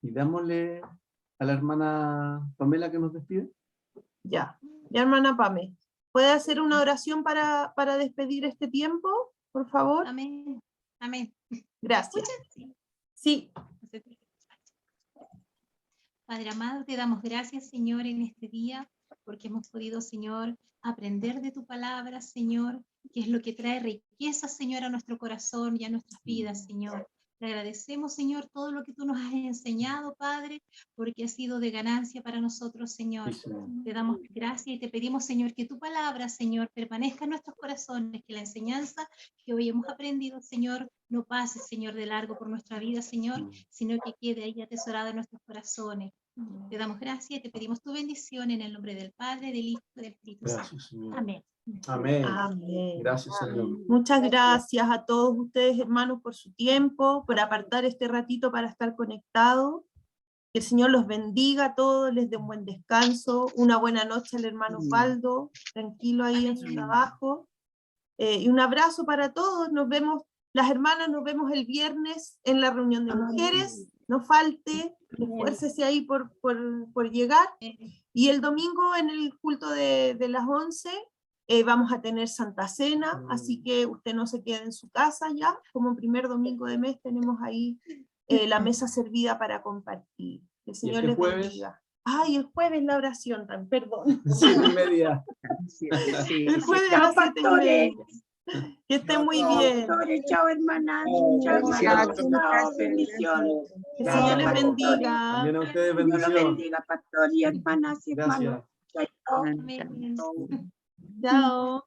S2: Y dámosle a la hermana Pamela que nos despide.
S1: Ya, hermana Pame, ¿puede hacer una oración para despedir este tiempo, por favor?
S7: Amén. Amén.
S1: Gracias. Sí.
S7: Padre amado, te damos gracias, Señor, en este día porque hemos podido, Señor, aprender de tu palabra, Señor, que es lo que trae riqueza, Señor, a nuestro corazón y a nuestras vidas, Señor. Te agradecemos, Señor, todo lo que tú nos has enseñado, Padre, porque ha sido de ganancia para nosotros, Señor.
S2: Sí, Señor.
S7: Te damos gracias y te pedimos, Señor, que tu palabra, Señor, permanezca en nuestros corazones, que la enseñanza que hoy hemos aprendido, Señor, no pase, Señor, de largo por nuestra vida, Señor, sino que quede ahí atesorada en nuestros corazones. Te damos gracias y te pedimos tu bendición en el nombre del Padre, del Hijo y del Espíritu Santo.
S2: Gracias, Señor.
S7: Amén.
S2: Amén.
S1: Amén.
S2: Gracias, Señor.
S1: Muchas gracias a todos ustedes, hermanos, por su tiempo, por apartar este ratito para estar conectados. Que el Señor los bendiga a todos, les dé un buen descanso, una buena noche al hermano Osvaldo, tranquilo ahí en su trabajo. Y un abrazo para todos, nos vemos, las hermanas, nos vemos el viernes en la reunión de mujeres, no falte, esfuércese ahí por llegar. Y el domingo en el culto de las 11 vamos a tener Santa Cena, así que usted no se quede en su casa ya, como primer domingo de mes tenemos ahí la mesa servida para compartir. El Señor les bendiga. Ay, el jueves la oración también, perdón.
S2: 7:30.
S1: El jueves a las 7:30. Que esté muy bien.
S9: Chao, hermana. Chao,
S2: Gracias.
S9: chao, bendiciones.
S1: Que el Señor les bendiga.
S2: También a ustedes
S9: Dios los
S2: bendición.
S9: bendiga, pastor y hermanas y hermanos.
S2: Gracias.
S9: Chao.
S7: Amén.
S1: Chao.